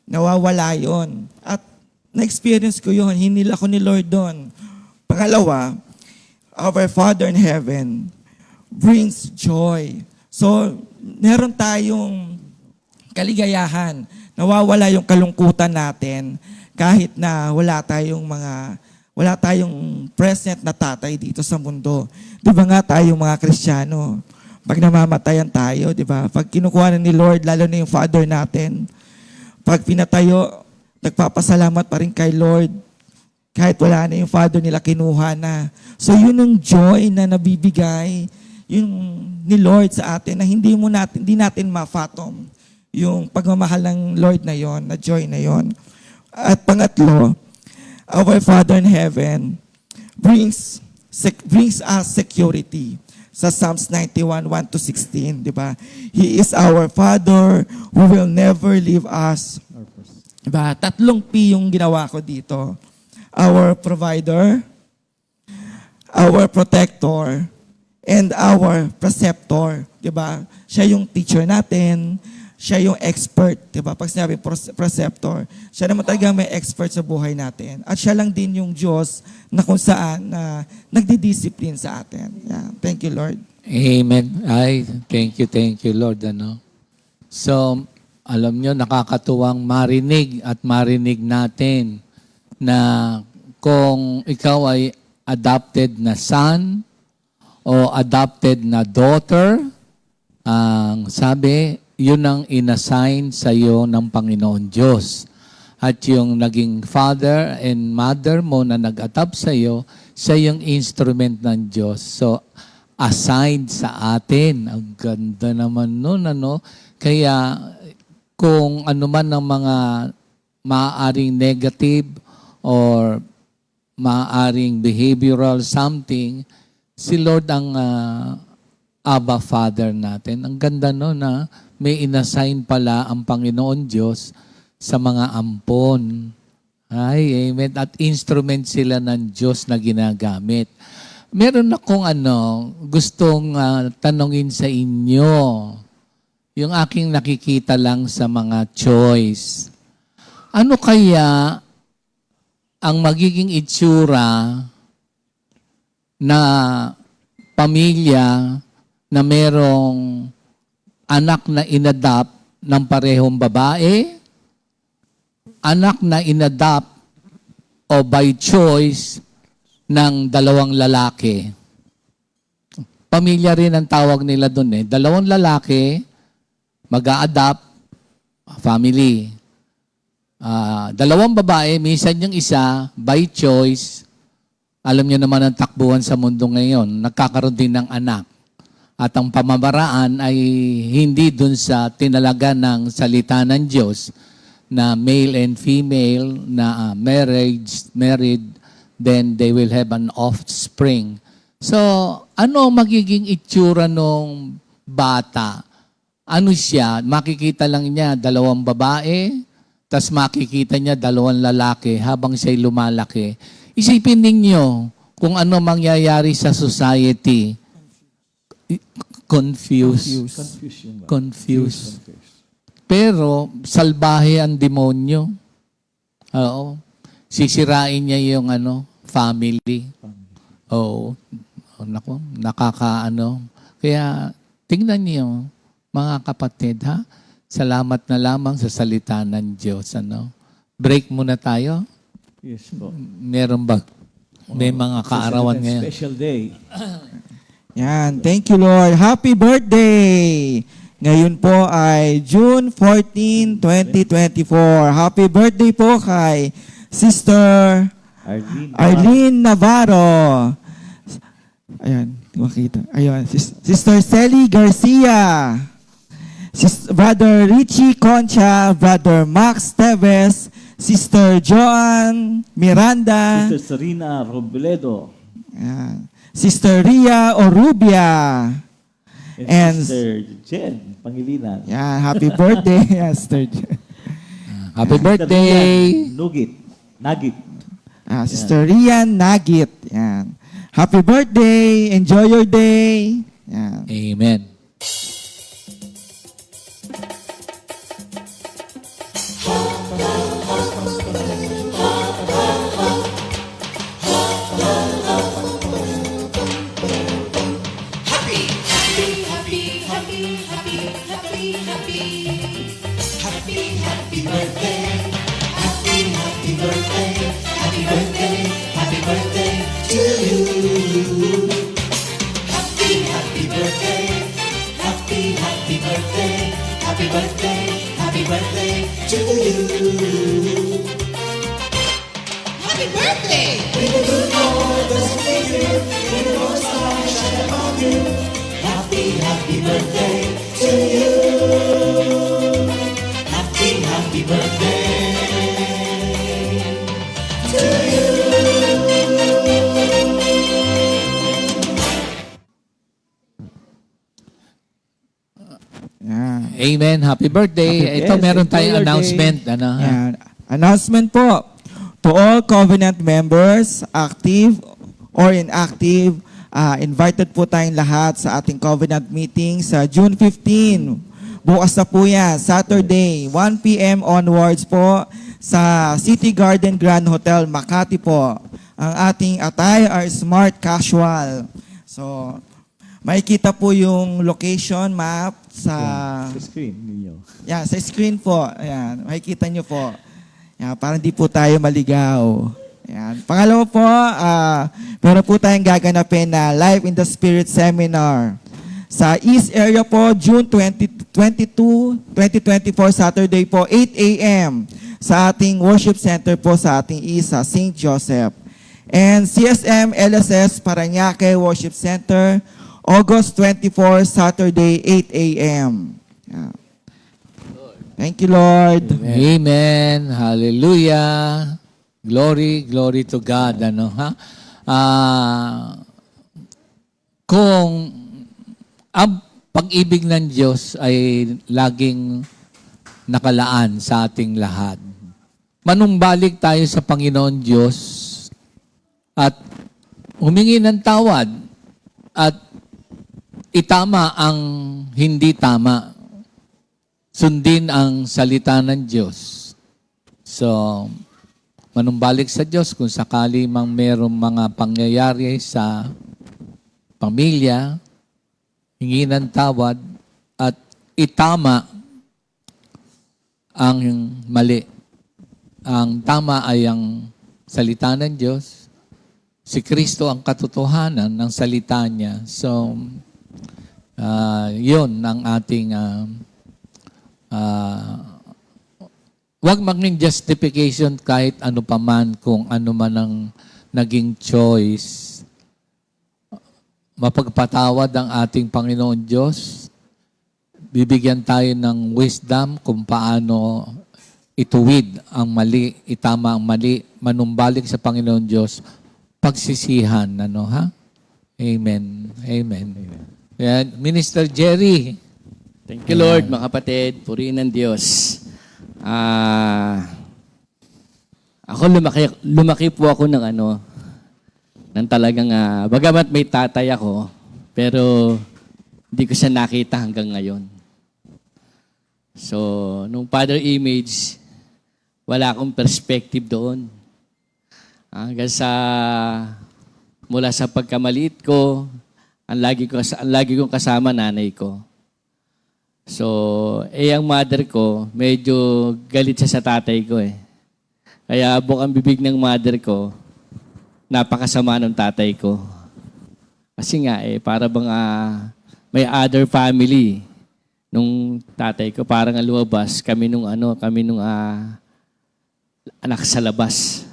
Nawawala yon. At na-experience ko yun, hinila ko ni Lord doon. Pangalawa, our Father in heaven brings joy. So, meron tayong kaligayahan. Nawawala yung kalungkutan natin kahit na wala tayong present na tatay dito sa mundo. Di ba nga tayong mga Kristiyano, pag namamatayan tayo, di ba? Pag kinukuha na ni Lord, lalo na yung Father natin, pag pinatayo, nagpapasalamat pa rin kay Lord. Kahit wala na yung Father nila, kinuha na. So yun ang joy na nabibigay yung ni Lord sa atin na hindi natin ma-fathom yung pagmamahal ng Lord na yon, na joy na yon. At pangatlo, our Father in heaven brings us security. Sa Psalms 91, 1-16, di ba? He is our Father who will never leave us. Diba? 3 P yung ginawa ko dito. Our provider, our protector, and our preceptor. Diba? Siya yung teacher natin, siya yung expert. Diba? Pag sinabi preceptor, siya naman talaga may expert sa buhay natin. At siya lang din yung Diyos na kung saan nagdidiscipline sa atin. Yeah. Thank you, Lord. Amen. Ay, thank you, Lord. So, alam nyo, nakakatuwang marinig natin na kung ikaw ay adopted na son o adopted na daughter, ang sabi, yun ang inassign sa iyo ng Panginoon Diyos. At yung naging father and mother mo na nag-adopt sa iyo, siya yung instrument ng Diyos. So, assigned sa atin. Ang ganda naman nun, Kaya, kung ano man ang mga maaaring negative or maaaring behavioral something, si Lord ang Abba Father natin. Ang ganda na may inassign pala ang Panginoon Diyos sa mga ampon. Ay, amen. At instrument sila ng Diyos na ginagamit. Meron akong gustong tanongin sa inyo. Yung aking nakikita lang sa mga choice. Ano kaya ang magiging itsura na pamilya na merong anak na inadapt ng parehong babae, anak na inadapt o by choice ng 2 lalaki? Pamilya rin ang tawag nila doon 2 lalaki, mag-a-adapt, family. 2 babae, minsan yung isa, by choice, alam niyo naman ang takbuhan sa mundo ngayon, nagkakaroon din ng anak. At ang pamamaraan ay hindi dun sa tinalaga ng salita ng Diyos na male and female na married, then they will have an offspring. So, ano magiging itsura nung bata? Ano siya? Makikita lang niya 2 babae, tas makikita niya 2 lalaki habang siya'y lumalaki. Isipin ninyo kung ano mangyayari sa society. Confused. Pero, salbahe ang demonyo. Oo. Sisirain niya yung family. Oo. Naku, Kaya, tingnan niyo, mga kapatid, ha? Salamat na lamang sa salita ng Diyos. Break muna tayo. Yes po. Meron ba? May mga kaarawan ngayon. Special day. Yan. Thank you, Lord. Happy birthday! Ngayon po ay June 14, 2024. Happy birthday po kay Sister Arlene Navarro. Ayan, makita. Ayun, Sister Sally Garcia. Brother Richie Concha, Brother Max Teves, Sister Joan Miranda, Sister Serena Robledo. ayan, Sister Ria Orubia, And Sister Jen Pangilinan. yan, happy birthday, Sister Jen. Happy birthday! Nugget. Sister Rian Nagit. Yan. Happy birthday. Enjoy your day. Yan. Amen. Yan. Amen. Happy birthday. Ito, Yes, meron enjoy tayong your announcement. Yan. Announcement po. To all covenant members, active or inactive, invited po tayong lahat sa ating covenant meeting sa June 15. Bukas na po yan, Saturday, 1 p.m. onwards po sa City Garden Grand Hotel, Makati po. Ang ating attire are smart casual. So, makikita po yung location map sa screen ninyo. yan, sa screen po. Ayan, makikita nyo po. Yan, para hindi po tayo maligaw. Yan. Pangalawa po, meron po tayong gaganapin na Life in the Spirit Seminar. Sa East area po, June 22, 2024, Saturday po, 8 a.m. sa ating worship center po sa ating East, sa St. Joseph. And CSM LSS Parañaque Worship Center, August 24, Saturday, 8 a.m. Yan. Thank you, Lord. Amen. Hallelujah. Glory to God. Kung ang pag-ibig ng Diyos ay laging nakalaan sa ating lahat, manumbalik tayo sa Panginoon Diyos at humingi ng tawad at itama ang hindi tama. Sundin ang salita ng Diyos. So, manumbalik sa Diyos kung sakali mang merong mga pangyayari sa pamilya, hingi ng tawad at itama ang mali. Ang tama ay ang salita ng Diyos. Si Kristo ang katotohanan ng salita niya. So, yun ang ating wag maging justification kahit ano paman kung ano man ang naging choice. mapagpatawad ang ating Panginoon Diyos. Bibigyan tayo ng wisdom kung paano ituwid ang mali, itama ang mali, manumbalik sa Panginoon Diyos, pagsisihan, ano ha? Amen. Amen. Ayan. Minister Jerry. Thank you, Lord, mga kapatid. Purihin ng Diyos. Ako lumaki po ako ng ng talagang, bagamat may tatay ako, pero hindi ko siya nakita hanggang ngayon. So, nung father image, wala akong perspective doon. Hanggang mula sa pagkamaliit ko, ang lagi kong kasama nanay ko. So, ang mother ko, medyo galit siya sa tatay ko eh. Kaya bukang bibig ng mother ko, napakasama ng tatay ko. Kasi nga para bang may other family nung tatay ko, parang lumabas kami nung anak sa labas.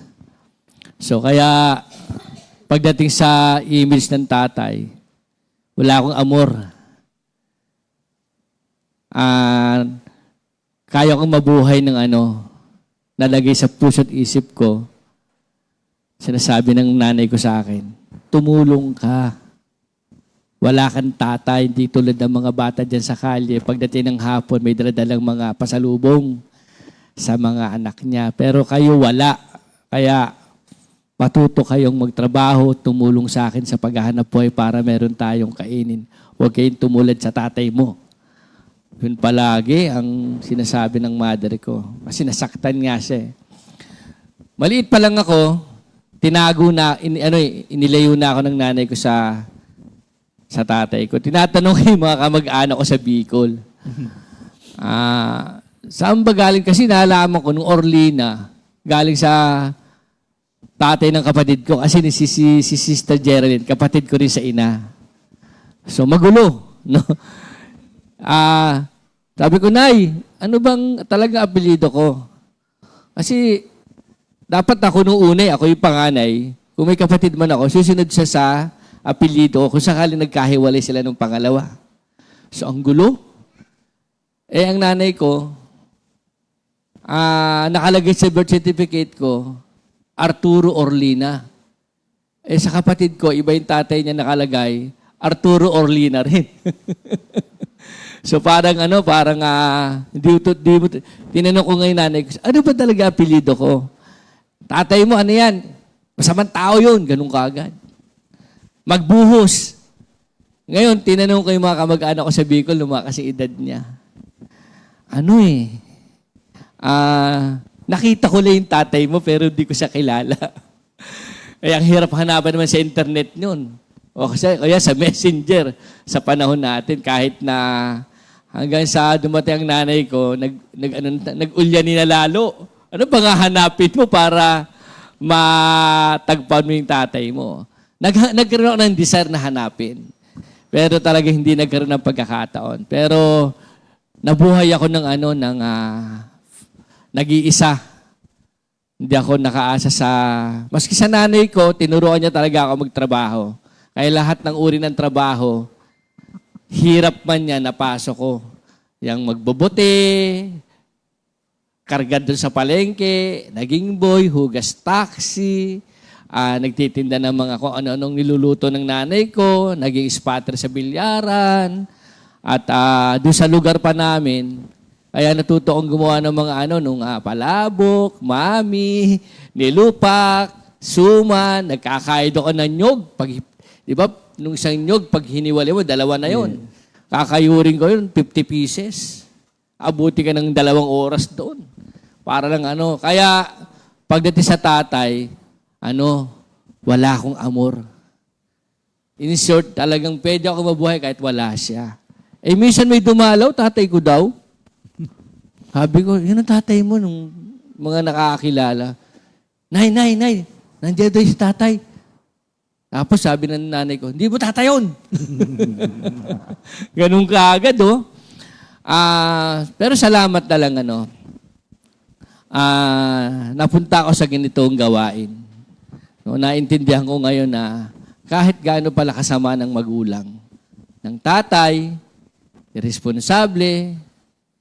So kaya pagdating sa image ng tatay, wala akong amor. Kaya kong mabuhay ng nalagay sa puso't isip ko. Sinasabi ng nanay ko sa akin, tumulong ka. Wala kang tatay, hindi tulad ng mga bata dyan sa kalye. Pagdating ng hapon, may daladalang mga pasalubong sa mga anak niya. Pero kayo wala. Kaya matuto kayong magtrabaho, tumulong sa akin sa paghahanap buhay para meron tayong kainin. Huwag kayong tumulad sa tatay mo. Yun palagi ang sinasabi ng mother ko. Kasi nasaktan nga siya eh. Maliit pa lang ako, inilayo na ako ng nanay ko sa tatay ko. Tinatanong ko yung mga kamag-anak ko sa Bicol. Saan ba galing? Kasi nalaman ko nung Orlina, galing sa tatay ng kapatid ko. Kasi si Sister Geraldine, kapatid ko rin sa ina. So magulo. No? Sabi ko, Nay, ano bang talagang apelyido ko? Kasi dapat ako nung una, ako yung panganay. Kung may kapatid man ako, susunod siya sa apelyido kung sakali nagkahiwalay sila nung pangalawa. So, ang gulo. Ang nanay ko, nakalagay sa birth certificate ko, Arturo Orlina. Sa kapatid ko, iba yung tatay niya nakalagay, Arturo Orlina rin. So parang tinanong ko ngayon nanay ko, ano ba talaga apelyido ko? Tatay mo, ano yan? Masamang tao yun. Ganun kaagad. Magbuhos. Ngayon, tinanong ko yung mga kamag-anak ko sa Bicol, lumakas yung edad niya. Nakita ko lang yung tatay mo, pero hindi ko siya kilala. Kaya ang hirap hanapan naman sa internet yun. O kaya sa messenger, sa panahon natin, kahit na hanggang sa dumating ang nanay ko, nag-ulyanin na lalo. Ano ba nga hanapin mo para matagpan mo yung tatay mo? Nagkaroon ako ng desire na hanapin. Pero talaga hindi nagkaroon ng pagkakataon. Pero nabuhay ako ng nag-iisa. Hindi ako nakaasa maski sa nanay ko, tinuruan niya talaga ako magtrabaho. Kaya lahat ng uri ng trabaho, hirap man niya, napasok ko. Yang magbobote, karga doon sa palengke, naging boy, hugas taxi, nagtitinda ng mga kung ano-anong niluluto ng nanay ko, naging spotter sa bilyaran, at doon sa lugar pa namin, kaya natuto akong gumawa ng mga nung palabok, mami, nilupak, suman, nagkakaid ako ng nyog. Di ba, nung isang nyog, pag hiniwalay mo, 2 na yun. Kakayurin ko yun, 50 pieces. Abuti ka ng 2 oras doon. Para lang Kaya, pagdating sa tatay, wala akong amor. In short, talagang pwede ako mabuhay kahit wala siya. Minsan may dumalaw, tatay ko daw. Sabi ko, yun ang tatay mo nung mga nakakakilala. Nay, nandiyan doon si tatay. Tapos sabi ng nanay ko, hindi mo tatay yun. Ganun kaagad, oh. Pero salamat na lang, napunta ako sa ganitong gawain. No, naintindihan ko ngayon na kahit gaano pala kasama ng magulang. Ng tatay, irresponsable,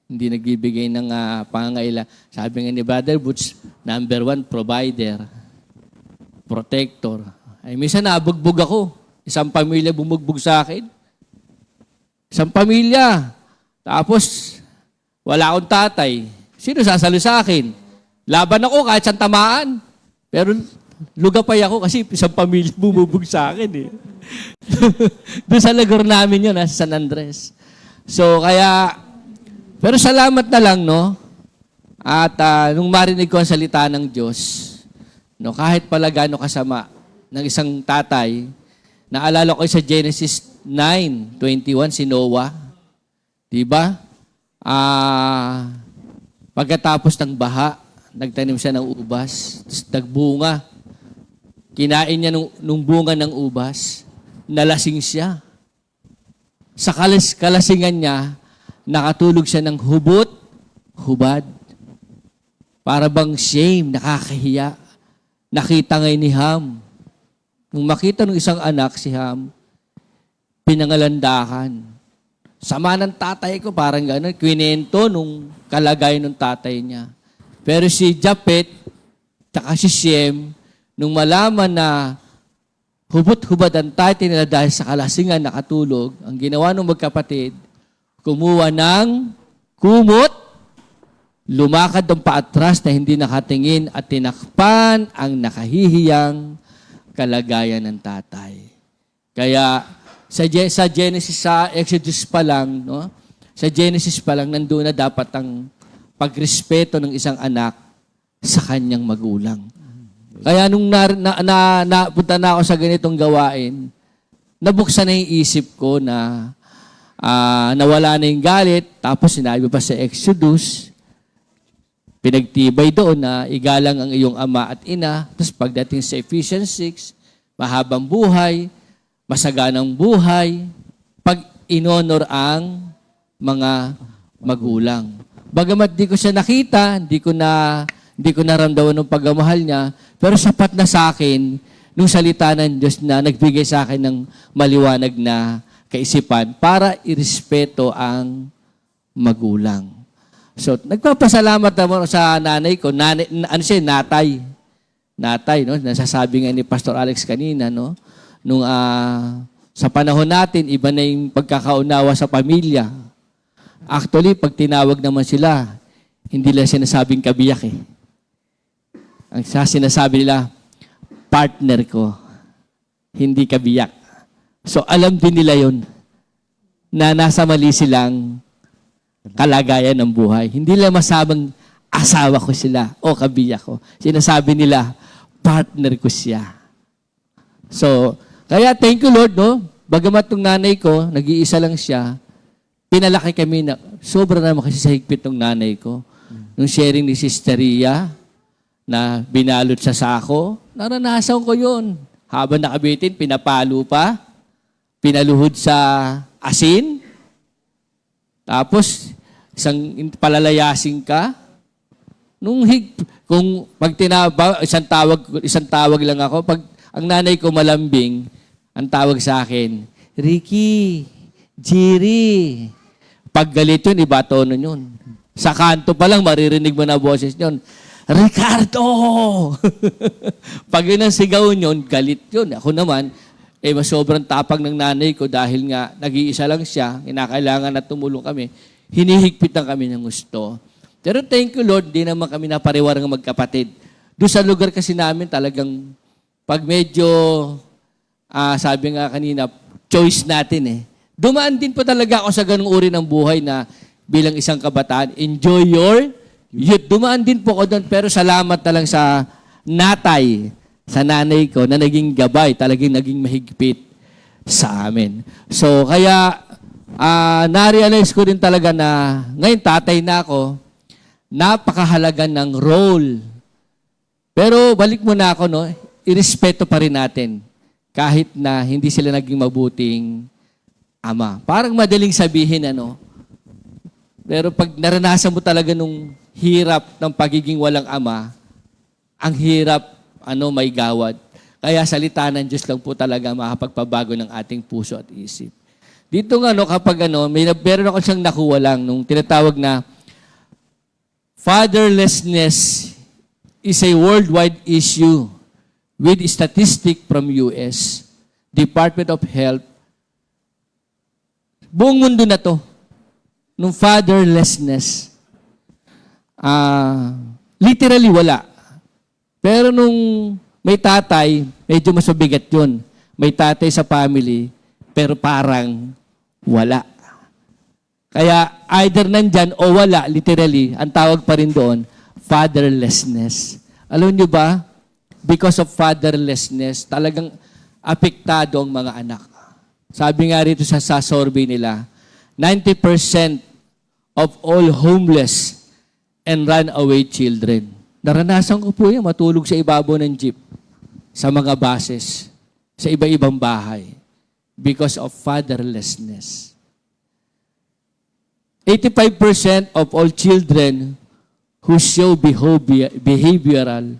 hindi nagbibigay ng pangangailangan. Sabi nga ni Brother Butch, number 1, provider, protector. Ay, minsan nabugbog ako. Isang pamilya bumugbog sa akin. Isang pamilya. Tapos, wala akong tatay. Sino sasalo sa akin? Laban ako kahit saan tamaan. Pero lugapay ako kasi isang pamilya bumubog sa akin eh. Doon sa lugar namin yun, sa San Andres. So, kaya, pero salamat na lang, no? At nung marinig ko ang salita ng Diyos, no, kahit pala gaano kasama ng isang tatay, naalala ko sa Genesis 9:21, si Noah. Diba? Pagkatapos ng baha, nagtanim siya ng ubas, tapos nagbunga. Kinain niya nung bunga ng ubas, nalasing siya. Sa kalasingan niya, nakatulog siya ng hubad. Para bang shame, nakakahiya. Nakita ngayon ni Ham. Nung makita ng isang anak, si Ham, pinangalandakan. Sama ng tatay ko, parang gano'n, kwinento nung kalagay ng tatay niya. Pero si Japet, tsaka si Shem, nung malaman na hubot-hubad ang tatay nila dahil sa kalasingan nakatulog, ang ginawa ng magkapatid, kumuha ng kumot, lumakad ng paatras na hindi nakatingin at tinakpan ang nakahihiyang kalagayan ng tatay. Kaya sa Genesis, sa Exodus pa lang, no? Sa Genesis pa lang, nandun na dapat ang pagrespeto ng isang anak sa kanyang magulang. Kaya nung napunta na ako sa ganitong gawain, nabuksan na yung isip ko na nawala na yung galit, tapos sinabi pa sa Exodus, pinagtibay doon na igalang ang iyong ama at ina. Tapos pagdating sa Ephesians 6, mahabang buhay, masaganang buhay, pag inonor ang mga magulang. Bagamat di ko siya nakita, di ko naramdaman ng pagmamahal niya, pero sapat na sa akin nung salita ng Diyos na nagbigay sa akin ng maliwanag na kaisipan para irespeto ang magulang. So, nagpapasalamat naman sa nanay ko. Natay. Natay, no? Nasasabi nga ni Pastor Alex kanina, no? Nung sa panahon natin, iba na yung pagkakaunawa sa pamilya. Actually, pag tinawag naman sila, hindi lang sinasabing kabiyak eh. Ang sinasabi nila, partner ko, hindi kabiyak. So, alam din nila yun na nasa mali silang kalagayan ng buhay. Hindi lang masabang asawa ko sila o kabiyak ko. Sinasabi nila, partner ko siya. So, kaya thank you Lord, no? Bagamat tong nanay ko, nag-iisa lang siya, pinalaki kami na, sobra naman kasi sa higpit ng nanay ko. Nung sharing ni Sister Ria, na binalot sa sako, naranasan ko yun. Habang nakabitin, pinapalo pa, pinaluhod sa asin, tapos, isang palalayasin ka. Kung pag isang tawag lang ako, pag ang nanay ko malambing, ang tawag sa akin, Ricky, Jiri. Pag galit yun, iba tono yun. Sa kanto pa lang, maririnig mo na boses yun. Ricardo! Pag yun ang sigaw yun, galit yun. Ako naman, mas sobrang tapang ng nanay ko dahil nga nag-iisa lang siya, kinakailangan na tumulong kami, hinihigpitan kami ng gusto. Pero thank you Lord, di naman kami napariwarang magkapatid. Doon sa lugar kasi namin talagang pag medyo, sabi nga kanina, choice natin eh. Dumaan din po talaga ako sa ganung uri ng buhay na bilang isang kabataan, enjoy your youth. Dumaan din po ako doon, pero salamat na lang sa natay, sa nanay ko na naging gabay, talagang naging mahigpit sa amin. So, kaya na-realize ko din talaga na ngayon tatay na ako, napakahalaga ng role. Pero balik muna ako, no? Irespeto pa rin natin kahit na hindi sila naging mabuting ama. Parang madaling sabihin, ano? Pero pag naranasan mo talaga nung hirap ng pagiging walang ama, ang hirap, may gawad. Kaya salita ng Diyos lang po talaga makapagpabago ng ating puso at isip. Dito nga, kapag meron ako siyang nakuha lang nung tinatawag na fatherlessness is a worldwide issue with statistic from US, Department of Health. Buong mundo na to, nung fatherlessness. Literally wala. Pero nung may tatay, medyo mas mabigat yun. May tatay sa family, pero parang wala. Kaya either nandyan o wala, literally, ang tawag pa rin doon, fatherlessness. Alam nyo ba, because of fatherlessness, talagang apektado ang mga anak. Sabi nga rito sa survey nila, 90% of all homeless and runaway children. Naranasan ko po yan, matulog sa ibabaw ng jeep, sa mga buses, sa iba-ibang bahay, because of fatherlessness. 85% of all children who show behavioral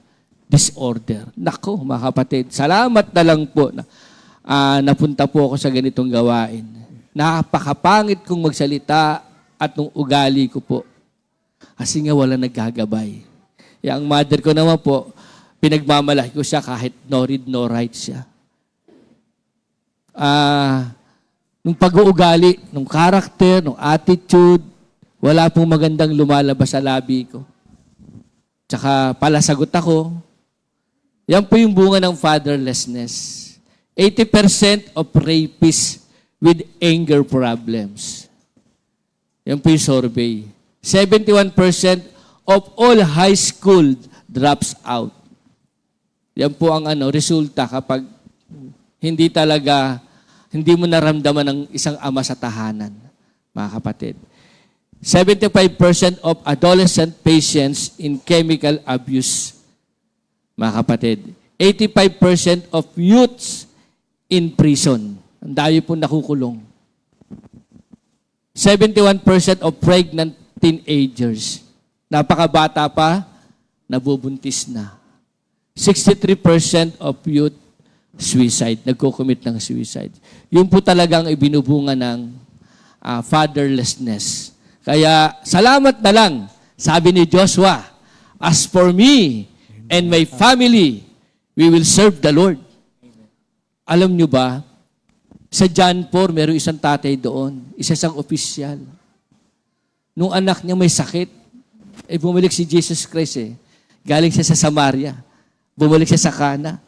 disorder. Nako, mga kapatid, salamat na lang po na napunta po ako sa ganitong gawain. Napakapangit kong magsalita at nung ugali ko po. Kasi nga wala naggagabay. Ang mother ko naman po, pinagmamalaki ko siya kahit no read, no write siya. Nung pag-uugali, nung karakter, nung attitude, wala pong magandang lumalabas sa labi ko. Tsaka palasagot ako. Yan po yung bunga ng fatherlessness. 80% of rapists with anger problems. Yan po yung survey. 71% of all high school drops out. Yan po ang resulta kapag hindi mo naramdaman ng isang ama sa tahanan, mga kapatid. 75% of adolescent patients in chemical abuse, mga kapatid. 85% of youths in prison. Ang dami po nakukulong. 71% of pregnant teenagers. Napakabata pa, nabubuntis na. 63% of youth suicide, nagko-commit ng suicide. Yun po talagang ibinubunga ng fatherlessness. Kaya salamat na lang, sabi ni Joshua, as for me and my family, we will serve the Lord. Alam nyo ba, sa John 4, meron isang tatay doon, isang opisyal. Nung anak niya may sakit, bumalik si Jesus Christ Galing siya sa Samaria. Bumalik siya sa Cana.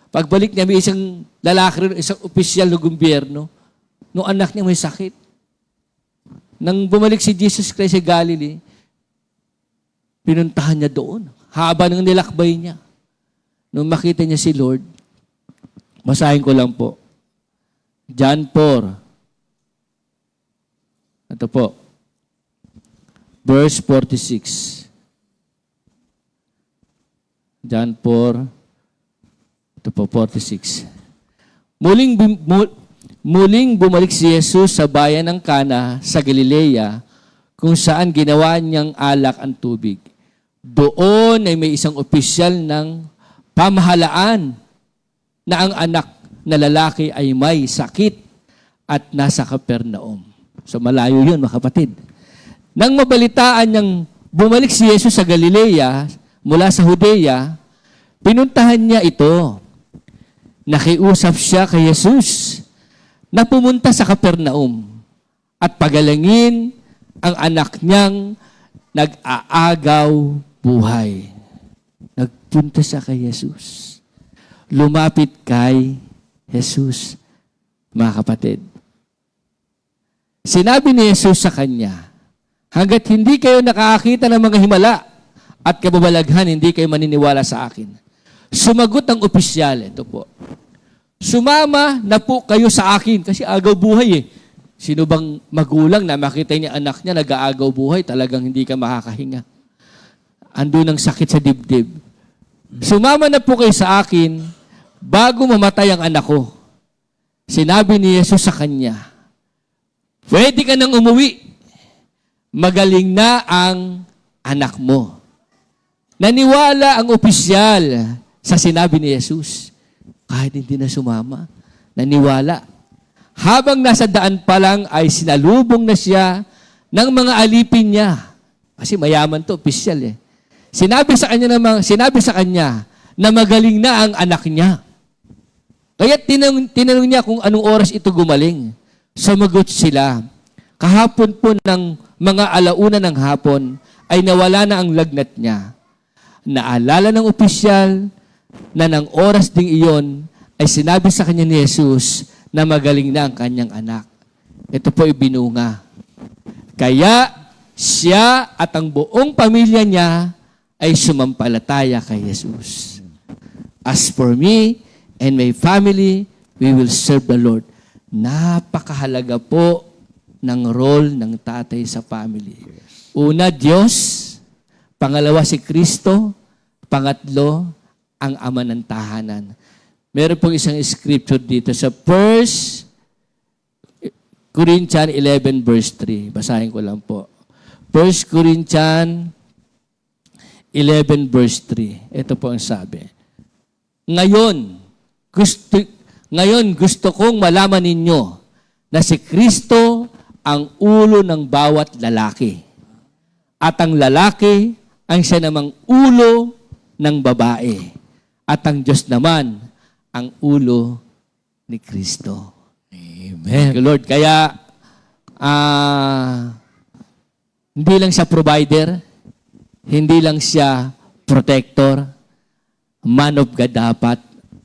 Pagbalik niya, may isang lalaki rin, isang opisyal ng gobyerno. Nung anak niya may sakit. Nang bumalik si Jesus Christ sa Galilee, pinuntahan niya doon. Haba ng nilakbay niya. Nung makita niya si Lord, basahin ko lang po. John 4. Ito po. Verse 46. John 4. Ito po, 46. Muling bumalik si Jesus sa bayan ng Cana sa Galilea, kung saan ginawa niyang alak ang tubig. Doon ay may isang opisyal ng pamahalaan na ang anak na lalaki ay may sakit at nasa Capernaum. So malayo yun, mga kapatid. Nang mabalitaan niyang bumalik si Jesus sa Galilea mula sa Judea, pinuntahan niya ito. Nakiusap siya kay Jesus na pumunta sa Capernaum at pagalangin ang anak niyang nag-aagaw buhay. Nagpunta siya kay Jesus. Lumapit kay Jesus, mga kapatid. Sinabi ni Jesus sa kanya, hanggat hindi kayo nakakita ng mga himala at kababalaghan, hindi kayo maniniwala sa akin. Sumagot ang opisyal, ito po. Sumama na po kayo sa akin kasi agaw buhay Sino bang magulang na makita niya anak niya nag-aagaw buhay, talagang hindi ka makakahinga. Andun ang sakit sa dibdib. Sumama na po kayo sa akin bago mamatay ang anak ko. Sinabi ni Jesus sa kanya, pwede ka nang umuwi. Magaling na ang anak mo. Naniwala ang opisyal sa sinabi ni Jesus. kahit hindi na sumama. Naniwala. Habang nasa daan pa lang ay sinalubong na siya ng mga alipin niya. Kasi mayaman to, opisyal eh. Sinabi sa kanya na magaling na ang anak niya. Kaya tinanong niya kung anong oras ito gumaling. Sumagot sila, kahapon po ng mga alauna ng hapon ay nawala na ang lagnat niya. Naalala ng opisyal na ng oras ding iyon ay sinabi sa kanya ni Jesus na magaling na ang kanyang anak. Ito po ibinunga. Kaya siya at ang buong pamilya niya ay sumampalataya kay Jesus. As for me and my family, we will serve the Lord. Napakahalaga po ng role ng tatay sa family. Una, Diyos. Pangalawa, si Kristo. Pangatlo, ang ama ng tahanan. Meron pong isang scripture dito sa 1 Corinthians 11 verse 3. Basahin ko lang po. 1 Corinthians 11 verse 3. Ito po ang sabi. Ngayon gusto kong malaman ninyo na si Kristo ang ulo ng bawat lalaki. At ang lalaki ang siya namang ulo ng babae. At ang Diyos naman ang ulo ni Kristo. Amen. Thank you, Lord. Kaya, hindi lang siya provider, hindi lang siya protector, man of God dapat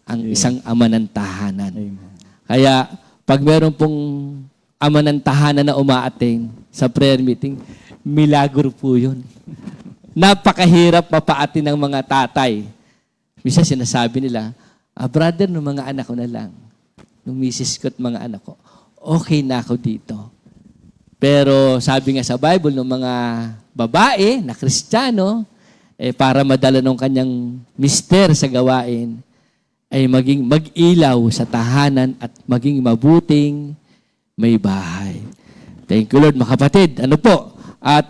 ang isang ama ng tahanan. Amen. Kaya, pag meron pong ama ng tahanan na umaating sa prayer meeting, milagro po yun. Napakahirap mapaatin ng mga tatay. Minsan sinasabi nila, brother, ng mga anak ko na lang. Nung misis ko at mga anak ko, okay na ako dito. Pero sabi nga sa Bible, ng mga babae na Kristiyano, para madala ng kanyang mister sa gawain, ay maging mag-ilaw sa tahanan at maging mabuting may bahay. Thank you, Lord, mga kapatid. Ano po? At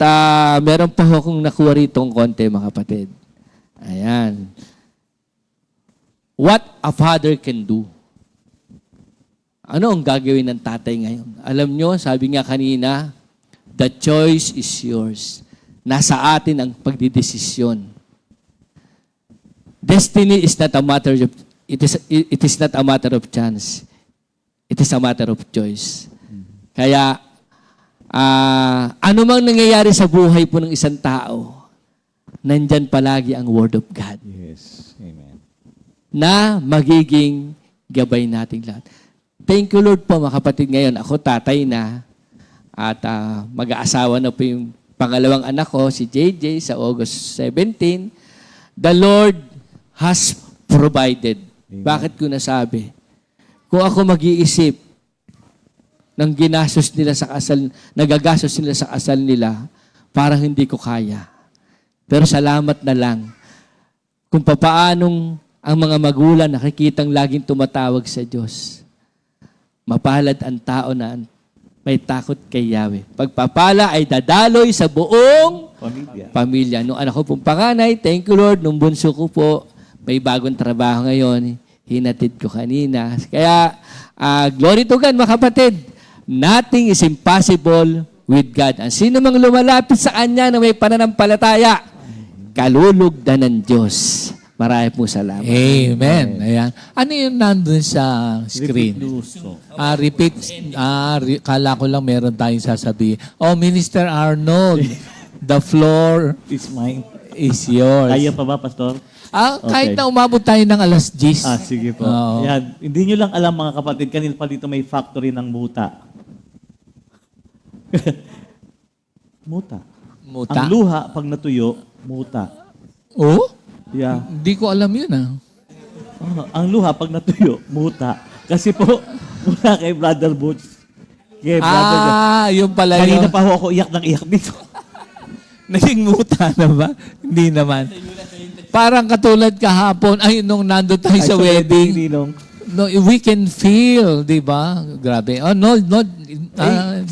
meron pa akong nakuha rito ng konti, mga kapatid. Ayan. What a father can do. Ano ang gagawin ng tatay ngayon? Alam nyo, sabi nga kanina, the choice is yours. Nasa atin ang pagdidesisyon. Destiny is not a matter of, it is not a matter of chance. It is a matter of choice. Kaya, ano mang nangyayari sa buhay po ng isang tao, nandyan palagi ang Word of God. Yes. Amen. Na magiging gabay nating lahat. Thank you, Lord po, mga kapatid. Ngayon, ako tatay na at mag-aasawa na po yung pangalawang anak ko, si JJ, sa August 17. The Lord has provided. Amen. Bakit ko nasabi? Kung ako mag-iisip ng ginastos nila sa kasal, nagagastos nila sa kasal nila, parang hindi ko kaya. Pero salamat na lang kung papaanong ang mga magulang nakikitang laging tumatawag sa Diyos. Mapalad ang tao na may takot kay Yahweh. Pagpapala ay dadaloy sa buong pamilya. Nung anak ko pong panganay, thank you, Lord. Nung bunso ko po, may bagong trabaho ngayon. Hinatid ko kanina. Kaya, glory to God, mga kapatid. Nothing is impossible with God. Ang sino mang lumalapit sa Kanya na may pananampalataya, kalulugdan ng Diyos. Marami po salamat. Amen. Ayan. Ano yung nandun sa screen? Repeat. Kala ko lang meron tayong sasabihin. Oh, Minister Arnold, the floor It's mine. is yours. Kaya pa ba, Pastor? Kahit Okay. na umabot tayo ng alas 10. Sige po. Oo. Yan. Hindi nyo lang alam, mga kapatid, kanil pa dito may factory ng muta. Muta. Muta. Ang luha, pag natuyo, muta. Oh? Yeah. Hindi ko alam yun Ang luha, pag natuyo, muta. Kasi po, mula kay Brother Butch. Kay Brother yung pala Kanina yun. pa ho ako iyak ng iyak dito. Naging muta na ba? Hindi naman. Parang katulad kahapon, nung nandun tayo sa wedding. Ninong. No, we can feel, di ba? Grabe.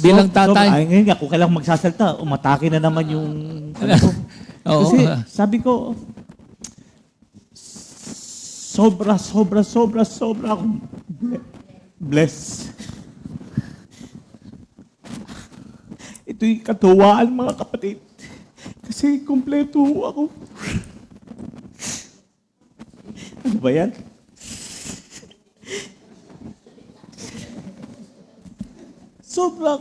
Bilang tatay. Ngayon nga, kung kailang magsasalta, umatake na naman yung... Oo. Kasi sabi ko, sobra akong blessed. Ito'y katuwaan, mga kapatid. Kasi kumpleto ako. Ano ba yan? Sobra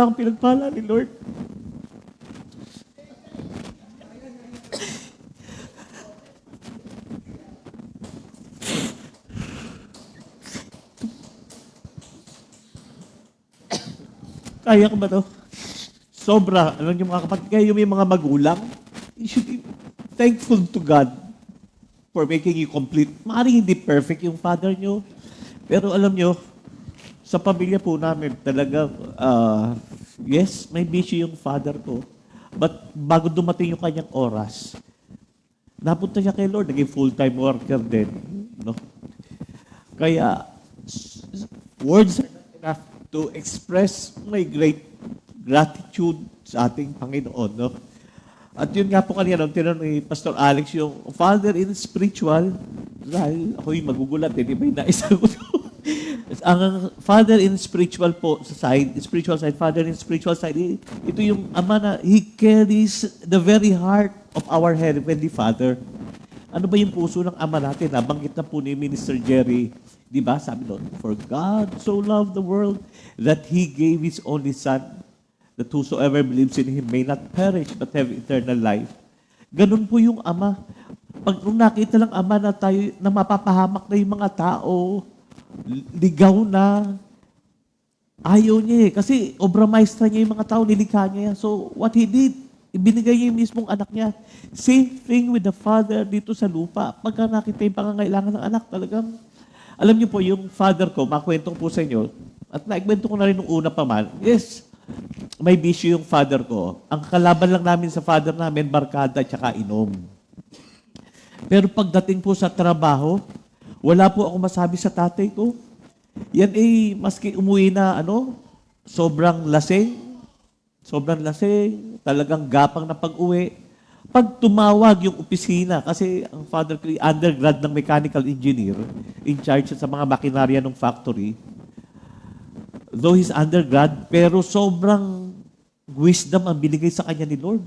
akong pinagpala ni Lord. Kaya ko ba to? Sobra. Alam niyo mga kapatid, kayo may mga magulang, you should be thankful to God for making you complete. Maaaring hindi perfect yung father niyo, pero alam niyo, sa pamilya po namin, talaga, yes, may bisyo yung father ko. But bago dumating yung kanyang oras, napunta siya kay Lord, naging full-time worker din. No? Kaya, words are not enough to express my great gratitude sa ating Panginoon. No? At yun nga po kanina, nung tinanong ni Pastor Alex, yung father in spiritual, dahil ako'y magugulat, di ba yung naisa ko ang father in spiritual po sa side, spiritual side, father in spiritual side, ito yung ama na, he carries the very heart of our Heavenly Father. Ano ba yung puso ng ama natin? Nabanggit na po ni Minister Jerry, di ba? Sabi doon, for God so loved the world that He gave His only Son, that whosoever believes in Him may not perish but have eternal life. Ganun po yung ama. Pag nung nakita lang ama na tayo, na mapapahamak na yung mga tao, ligaw na, ayaw niya eh. Kasi obra maestra niya yung mga tao, nilikha niya. So what He did, ibinigay niya yung mismong anak niya. Same thing with the Father dito sa lupa. Pagka nakita yung pangangailangan ng anak, talagang, alam niyo po, yung father ko, makwento ko po sa inyo, at naikwento ko na rin nung una pa man, yes, may bisyo yung father ko. Ang kalaban lang namin sa father namin, barkada at saka inom. Pero pagdating po sa trabaho, wala po ako masabi sa tatay ko. Yan eh, maski umuwi na, sobrang lasing, talagang gapang na pag-uwi. Pag tumawag yung opisina, kasi ang father ko, undergrad ng mechanical engineer, in charge sa mga makinarya ng factory, though he's undergrad, pero sobrang wisdom ang binigay sa kanya ni Lord.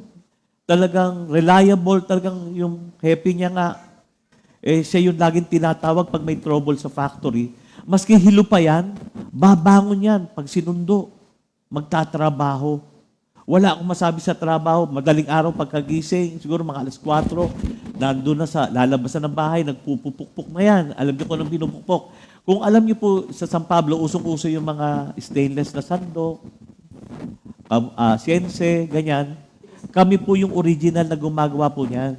Talagang reliable, talagang yung happy niya nga, siya yung laging tinatawag pag may trouble sa factory. Maski hilo pa yan, babangon yan pag sinundo, magtatrabaho. Wala akong masabi sa trabaho, madaling araw pagkagising, siguro mga alas 4, nandun na sa lalabasan ng bahay, nagpupupukpuk na yan. Alam niyo kung anong pinupukpok. Kung alam niyo po sa San Pablo, usong-uso yung mga stainless na sandok, siyense, ganyan. Kami po yung original na gumagawa po niyan.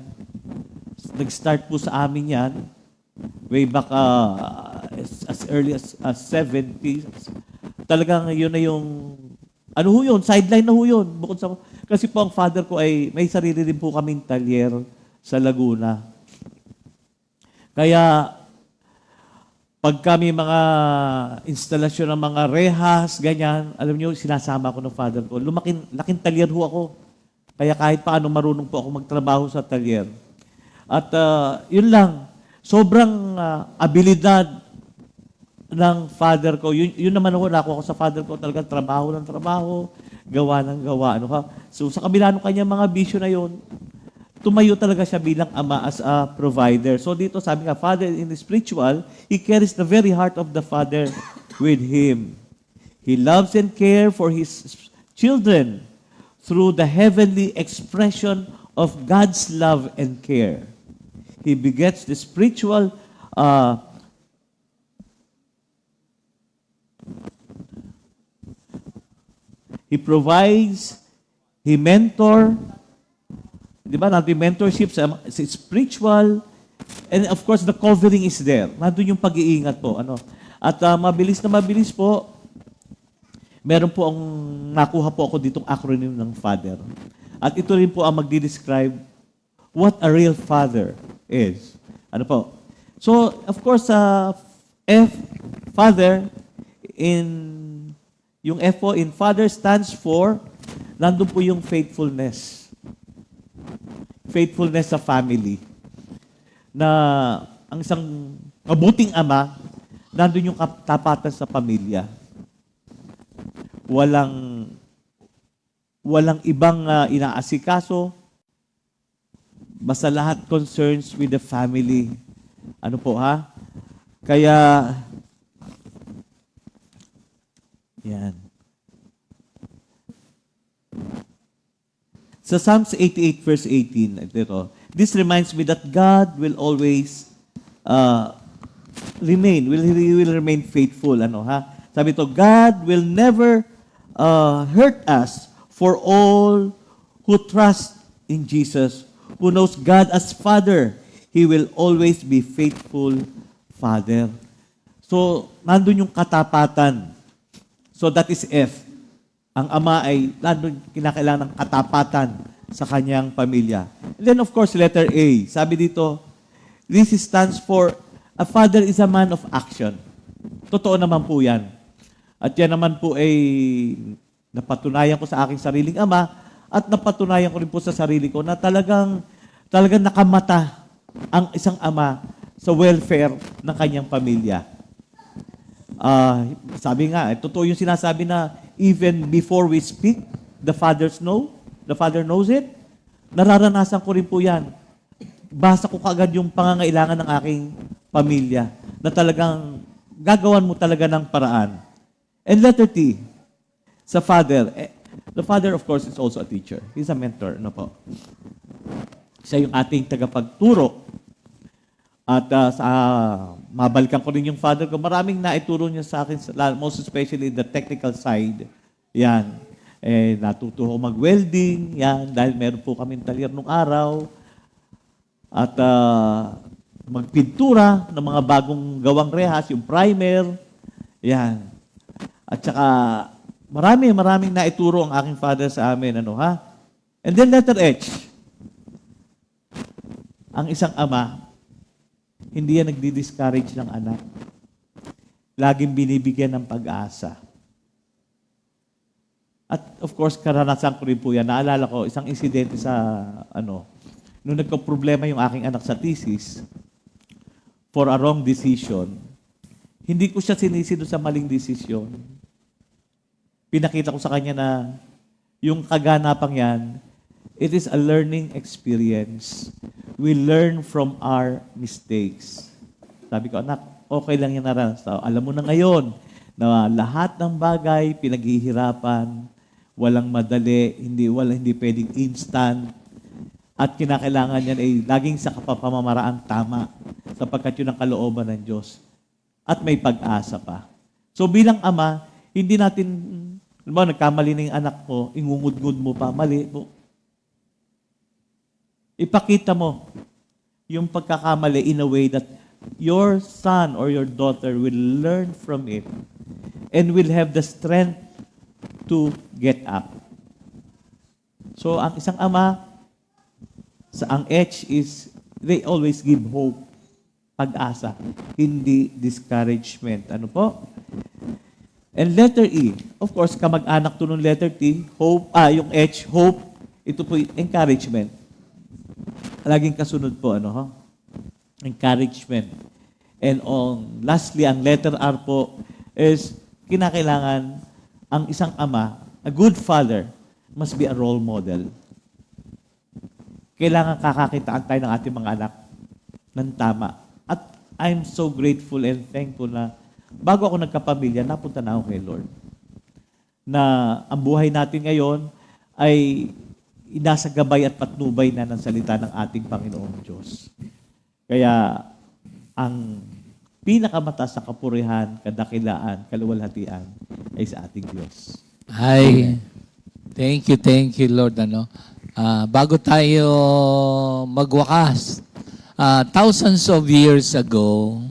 Nag-start po sa amin yan, way back as early as 70s. Talagang yun na yung, sideline na ho yun. Bukod sa, kasi po ang father ko ay, may sarili din po kaming talyer sa Laguna. Kaya, pag kami mga instalasyon ng mga rehas, ganyan, alam niyo, sinasama ko ng father ko. Laking talyer ho ako. Kaya kahit paano marunong po ako magtrabaho sa talyer. At yun lang, sobrang abilidad ng father ko. Yun naman ako, nakuha ko sa father ko, talagang trabaho ng trabaho, gawa ng gawa. So sa kabila ng kanyang mga bisyo na yun, tumayo talaga siya bilang ama as a provider. So dito sabi nga, father in the spiritual, he carries the very heart of the Father with him. He loves and cares for his children through the heavenly expression of God's love and care. He begets the spiritual he provides, he mentor, di ba? Natin mentorship sa spiritual, and of course, the covering is there. Nandun yung pag-iingat po. At mabilis po, meron po ang nakuha po ako ditong acronym ng Father. At ito rin po ang magdi-describe what a real father is. So, of course, Father, yung F po in Father stands for, nandun po yung faithfulness. Faithfulness sa family. na ang isang mabuting ama, nandun yung katapatan sa pamilya. Walang ibang inaasikaso, basta lahat concerns with the family. Ano po ha? Kaya, yan. Sa Psalms 88 verse 18, ito, this reminds me that God will always He will remain faithful. Ano ha? Sabi to, God will never hurt us, for all who trust in Jesus, who knows God as Father, He will always be faithful Father. So, nandun yung katapatan. So, that is F. Ang ama ay nandun kinakailangan ng katapatan sa kanyang pamilya. And then, of course, letter A. Sabi dito, this stands for, a father is a man of action. Totoo naman po yan. At yan naman po ay napatunayan ko sa aking sariling ama at napatunayan ko rin po sa sarili ko na talagang nakamata ang isang ama sa welfare ng kanyang pamilya. Sabi nga, totoo yung sinasabi na even before we speak, the Father knows it. Nararanasan ko rin po yan. Basa ko kaagad yung pangangailangan ng aking pamilya na talagang gagawan mo talaga ng paraan. And letter T, sa father. The father, of course, is also a teacher. He's a mentor. Ano po? Siya yung ating tagapagturo. At mabalikan ko rin yung father ko. Maraming naituro niya sa akin, most especially the technical side. Yan. Natuto ko mag-welding. Yan. Dahil meron po kami talyer nung araw. At magpintura ng mga bagong gawang rehas, yung primer. Yan. At saka, maraming naituro ang aking father sa amin. Ano, ha? And then letter H. Ang isang ama, hindi yan nagdi-discourage ng anak. Laging binibigyan ng pag-asa. At of course, karanasan ko rin po yan. Naalala ko, isang insidente sa, nung nagka-problema yung aking anak sa thesis, for a wrong decision, hindi ko siya sinisi sa maling desisyon. Pinakita ko sa kanya na yung kaganapang yan, it is a learning experience. We learn from our mistakes. Sabi ko, anak, okay lang yan naranasan. Alam mo na ngayon na lahat ng bagay pinaghihirapan, walang madali, hindi pwedeng instant, at kinakailangan yan ay laging sa kapapamamaraang tama sapagkat yun ang kalooban ng Diyos. At may pag-asa pa. So bilang ama, hindi natin, nagkamali na yung anak mo, ingungud-ngud mo pa, mali mo. Ipakita mo yung pagkakamali in a way that your son or your daughter will learn from it and will have the strength to get up. So ang isang ama, ang H is, they always give hope, pag-asa, hindi discouragement. Ano po? And letter E, of course, kamag-anak to nung letter T, hope, yung H, hope, ito po encouragement. Laging kasunod po, encouragement. And lastly, ang letter R po is kinakailangan ang isang ama, a good father, must be a role model. Kailangan kakakitaan tayo ng ating mga anak ng tama. At I'm so grateful and thankful na bago ako nagkapamilya, napunta na ako kay Lord. Na ang buhay natin ngayon ay nasa gabay at patnubay na ng salita ng ating Panginoong Diyos. Kaya ang pinakamataas na kapurihan, kadakilaan, kaluwalhatian ay sa ating Diyos. Ay, thank you, Lord. Bago tayo magwakas, thousands of years ago,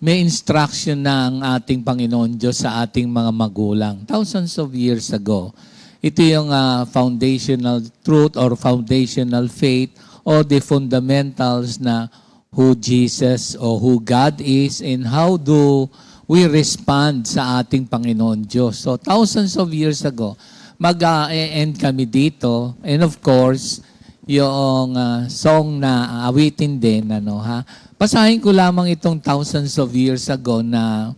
may instruction na ang ating Panginoon Diyos sa ating mga magulang. Thousands of years ago. Ito yung foundational truth or foundational faith or the fundamentals na who Jesus or who God is and how do we respond sa ating Panginoon Diyos. So thousands of years ago, mag-end kami dito. And of course, yung song na awitin din, ano ha. Basahin ko lamang itong thousands of years ago na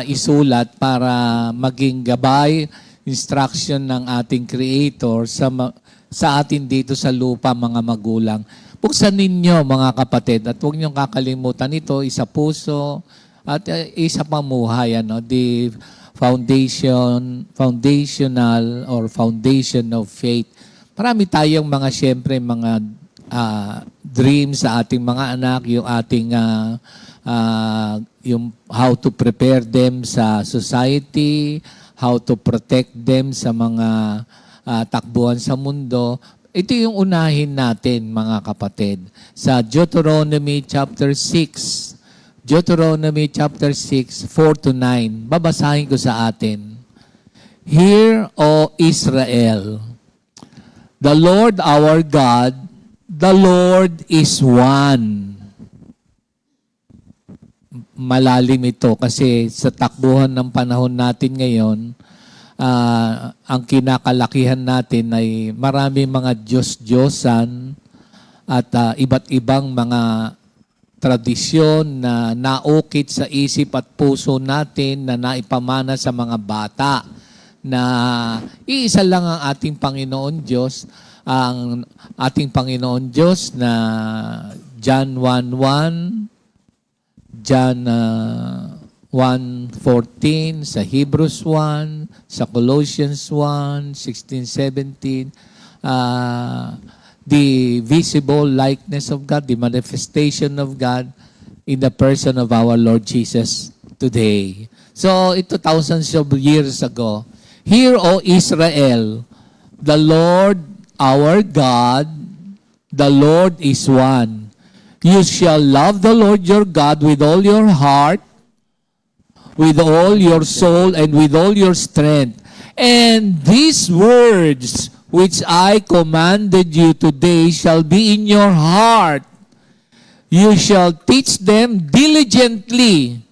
isulat para maging gabay, instruction ng ating Creator sa atin dito sa lupa, mga magulang. Buksan ninyo, mga kapatid, at huwag niyong kakalimutan ito, isa puso, at isa pamuhay, ano, the foundational or foundation of faith. Marami tayong mga, syempre, mga dreams sa ating mga anak, yung ating yung how to prepare them sa society, how to protect them sa mga takbuhan sa mundo. Ito yung unahin natin, mga kapatid. Sa Deuteronomy chapter 6, Deuteronomy chapter 6, 4-9. Babasahin ko sa atin. Hear, O Israel, the Lord our God, the Lord is one. Malalim ito kasi sa takbuhan ng panahon natin ngayon, ang kinakalakihan natin ay marami mga Diyos-Diyosan at iba't ibang mga tradisyon na naukit sa isip at puso natin na naipamana sa mga bata na iisa lang ang ating Panginoon Diyos, ang ating Panginoon Diyos na John 1:1, John 1:14, sa Hebrews 1, sa Colossians 1, 16-17, the visible likeness of God, the manifestation of God in the person of our Lord Jesus today. So, ito thousands of years ago. Hear, O Israel, the Lord our God, the Lord is one. You shall love the Lord your God with all your heart, with all your soul, and with all your strength. And these words which I commanded you today shall be in your heart. You shall teach them diligently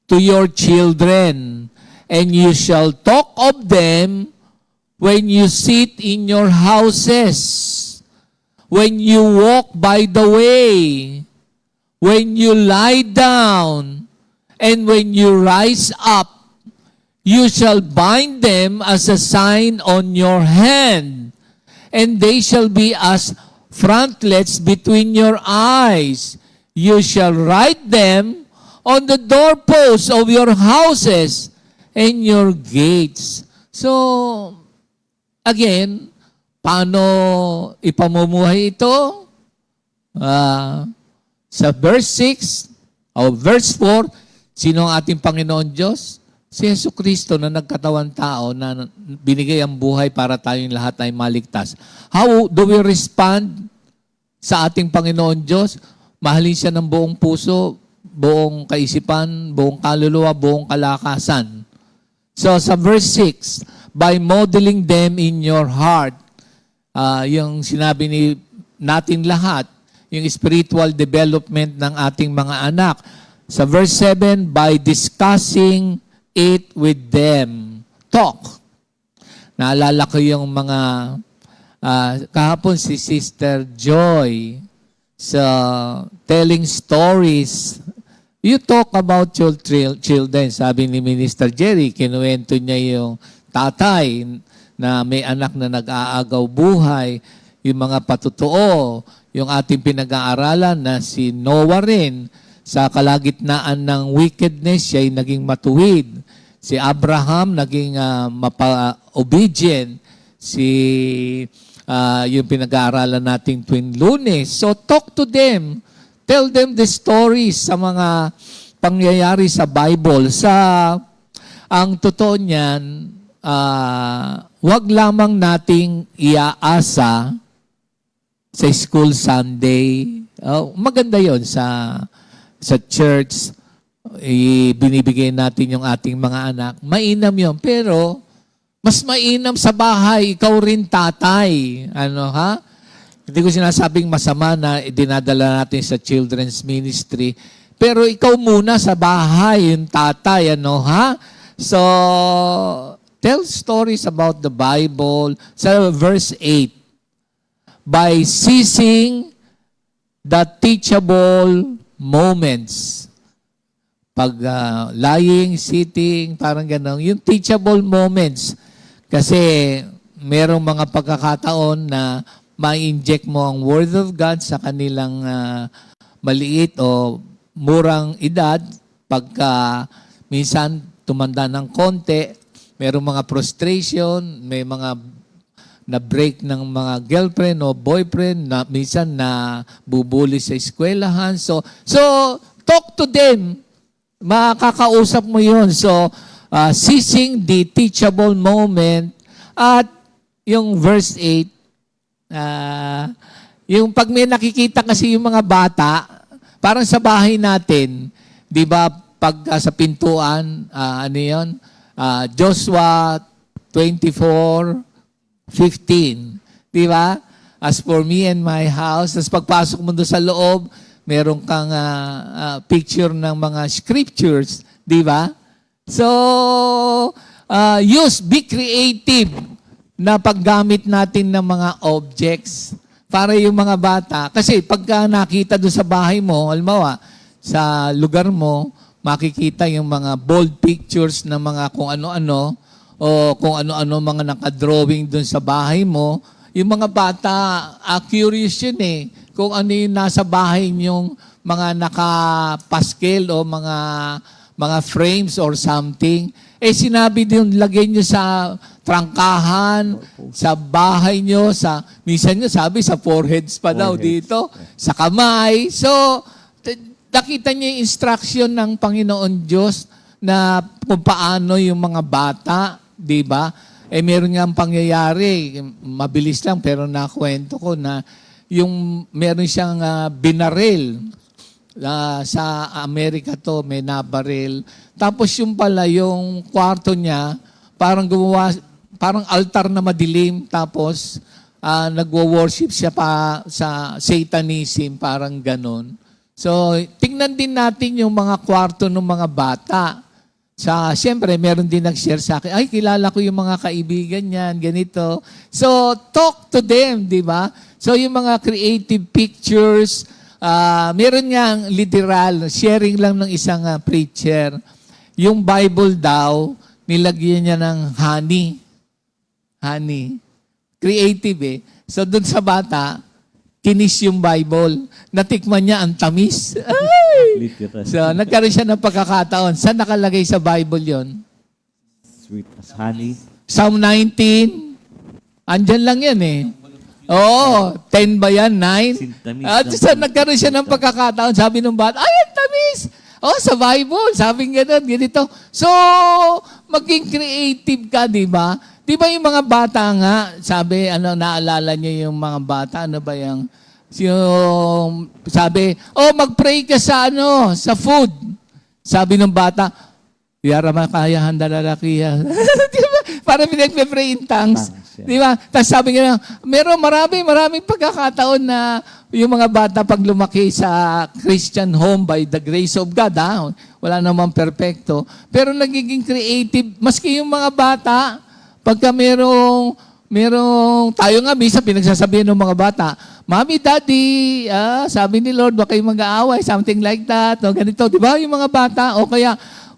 to your children, and you shall talk of them when you sit in your houses, when you walk by the way, when you lie down, and when you rise up. You shall bind them as a sign on your hand, and they shall be as frontlets between your eyes. You shall write them on the doorposts of your houses and your gates. So, again, paano ipamumuhay ito? Sa verse 6 o verse 4, sino ang ating Panginoon Diyos? Si Yesu Kristo na nagkatawan tao na binigay ang buhay para tayong lahat ay maligtas. How do we respond sa ating Panginoon Diyos? Mahalin siya ng buong puso, buong kaisipan, buong kaluluwa, buong kalakasan. So sa verse 6, by modeling them in your heart, yung sinabi natin lahat, yung spiritual development ng ating mga anak. Sa verse 7, by discussing it with them. Talk. Naalala ko yung mga, kahapon si Sister Joy, sa telling stories. You talk about your children. Sabi ni Minister Jerry, kinuwento niya yung tatay na may anak na nag-aagaw buhay, yung mga patutuo, yung ating pinag-aaralan na si Noah rin, sa kalagitnaan ng wickedness, siya ay naging matuwid. Si Abraham naging obedient. Yung pinag-aaralan nating tuwing Lunes. So talk to them. Tell them the stories sa mga pangyayari sa Bible. Ang totoo niyan, wag lamang nating iaasa sa school Sunday. Maganda yon sa church, binibigay natin yung ating mga anak. Mainam yon, pero mas mainam sa bahay, ikaw rin tatay. Hindi ko sinasabing masama na dinadala natin sa children's ministry, pero ikaw muna sa bahay, yung tatay, So, tell stories about the Bible. Sa verse 8, by seizing the teachable moments. Pag lying, sitting, parang gano'n. Yung teachable moments. Kasi merong mga pagkakataon na ma-inject mo ang Word of God sa kanilang maliit o murang edad. Pagka minsan tumanda ng konti, merong mga frustration, may mga na-break ng mga girlfriend o boyfriend, na minsan na bubuli sa eskwelahan. So talk to them. Makakausap mo yun. So, seizing the teachable moment. At yung verse 8, yung pag may nakikita kasi yung mga bata, parang sa bahay natin, di ba, pag sa pintuan, ano yun? Joshua 24:15. Di ba? As for me and my house, tapos pagpasok mo doon sa loob, meron kang picture ng mga scriptures, di ba? So, be creative na paggamit natin ng mga objects para yung mga bata. Kasi pagka nakita doon sa bahay mo, halimbawa, sa lugar mo, makikita yung mga bold pictures ng mga kung ano-ano o kung ano-ano mga nakadrawing doon sa bahay mo. Yung mga bata, curious yun eh. Kung ano yung nasa bahay niyong mga nakapaskel o mga frames or something. Eh sinabi din, lagay niyo sa trangkahan, sa bahay niyo, minsan niyo sabi sa foreheads pa daw dito, sa kamay. So, nakita niyo yung instruction ng Panginoon Diyos na kung paano yung mga bata, di ba? Eh meron nga ang pangyayari, mabilis lang pero nakwento ko na yung meron siyang binaril sa Amerika to, may nabaril. Tapos yung pala, yung kwarto niya, parang gumawa, parang altar na madilim, tapos nagwo-worship siya pa sa Satanism, parang ganon. So, tingnan din natin yung mga kwarto ng mga bata. Siyempre, meron din nag-share sa akin, ay, kilala ko yung mga kaibigan niyan, ganito. So, talk to them, di ba? So, yung mga creative pictures, meron nga literal, sharing lang ng isang preacher. Yung Bible daw, nilagyan niya ng honey. Honey. Creative eh. So, dun sa bata, kinis yung Bible. Natikman niya ang tamis. Ay! So, nagkaroon siya ng pagkakataon. Saan nakalagay sa Bible yon? Sweet as honey. Psalm 19. Andyan lang yan eh. Oo, 10 ba yan? 9? Sintamis At ng sa nagkaroon siya ng pagkakataon, sabi ng bata, ay, ang tamis! Oh, sa Bible, sabi gano'n, ganito. So, maging creative ka, di ba? Di ba yung mga bata nga, sabi, naalala niyo yung mga bata, ano ba yung sabi, mag-pray ka sa food. Sabi ng bata, Yara makaya handalalakiya. Di ba? Parang pinag-pray in tongues. Di ba? Tapos sabi nga, maraming pagkakataon na yung mga bata pag lumaki sa Christian home by the grace of God, wala namang perfecto. Pero nagiging creative, maski yung mga bata, pagka merong tayo nga, minsan pinagsasabihan ng mga bata, Mommy, Daddy, sabi ni Lord, baka kayo mag-aaway, something like that, o ganito. Di ba? Yung mga bata, o kaya,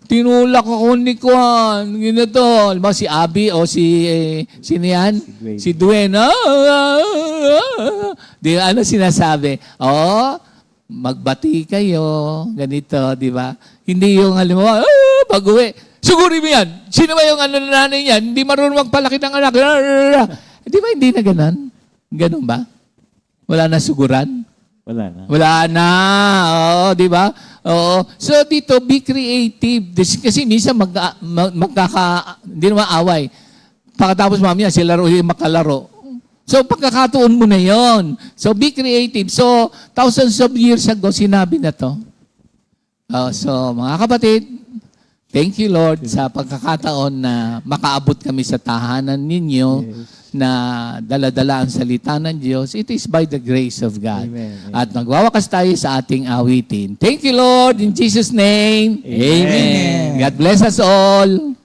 tinulak ako ni Kwan, ganito. Diba, si Abby o sino yan? Si Dwayne. Di ba, ano sinasabi? Magbati kayo, ganito, di ba? Hindi yung halimbawa, pag-uwi, sugurin mo yan. Sino ba yung nanay yan? Hindi marunong magpalaki ng anak. Di ba hindi na ganun? Ganun ba? Wala na suguran? Wala na. Oo, di ba? Oo. So dito, be creative. Kasi minsan hindi naman away. Pagkatapos mamaya, sila makalaro. So pagkakatuon mo na yon. So be creative. So thousands of years ago, sinabi na to. So mga kapatid, thank you Lord sa pagkakataon na makaabot kami sa tahanan ninyo na dala-dala ang salita ng Diyos. It is by the grace of God. Amen. At magwawakas tayo sa ating awitin. Thank you Lord, in Jesus' name. Amen. God bless us all.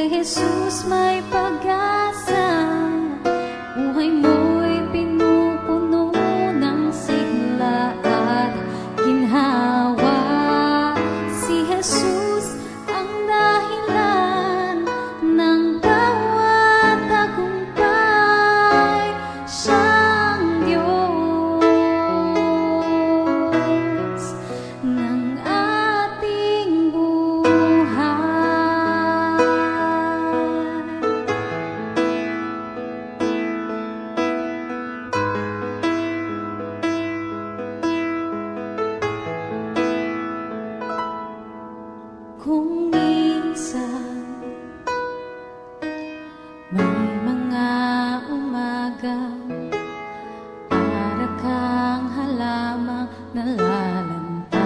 kay Jesus may pag-asa. Buhay mo'y pinupuno ng sigla at ginhawa. Si Jesus ang dahilan ng bawat tagumpay. Siyang Diyos ng ating buhay. Kung minsan may mga umaga para kang halamang nalalanta.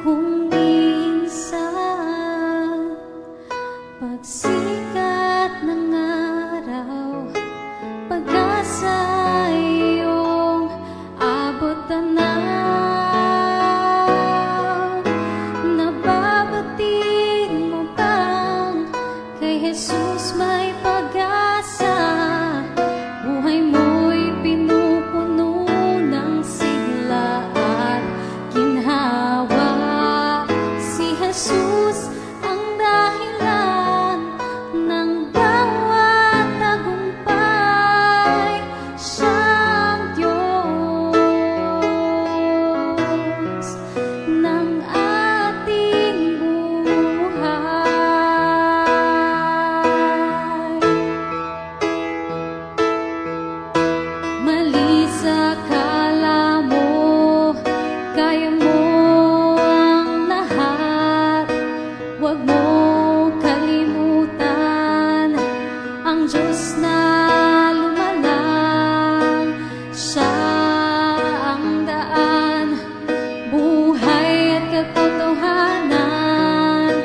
Kung minsan pagsikat ng araw, pag-asa iyong abot tanaw. Nababatid mo bang kay Jesus may pag-asa? Buhay mo'y pinupuno ng sigla at ginhawa. Si Jesus ang dahilan ng bawat tagumpay. Siyang Diyos ng ating buhay. Mali sa akala mo, kaya mo ang lahat. Huwag mo kalimutan ang Diyos na lumalang. Siya ang daan, buhay at katotohanan.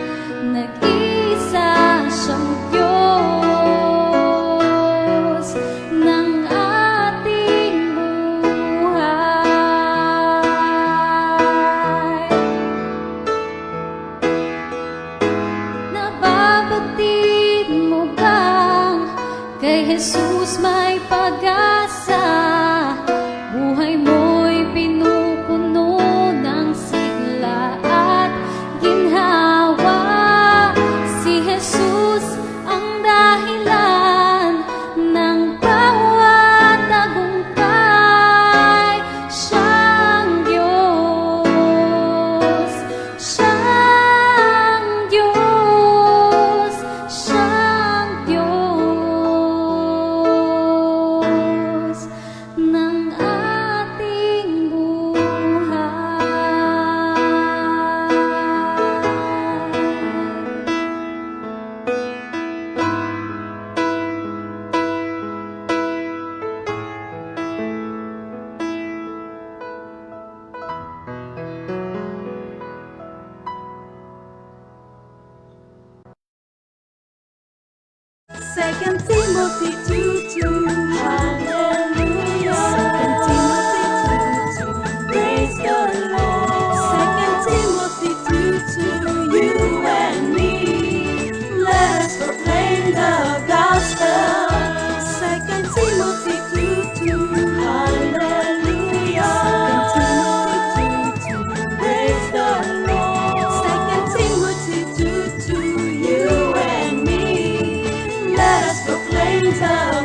Nag-isa siyang Diyos ng ating buhay. Nababatid mo bang kay Jesus may pag-asa? Buhay mo'y pinupuno ng sigla at ginhawa. Si Jesus ang dahilan ng bawat tagumpay. Siyang Diyos, siyang Diyos, siyang Diyos ng ating buhay. Second Timothy 2:2. Hallelujah. Second Timothy 2:2. Praise the Lord. Second Timothy 2:2. You and me, let us proclaim the gospel. Second Timothy 2:2. Hallelujah. Second Timothy 2:2. Praise the Lord. Second Timothy 2:2. You and me, let us proclaim the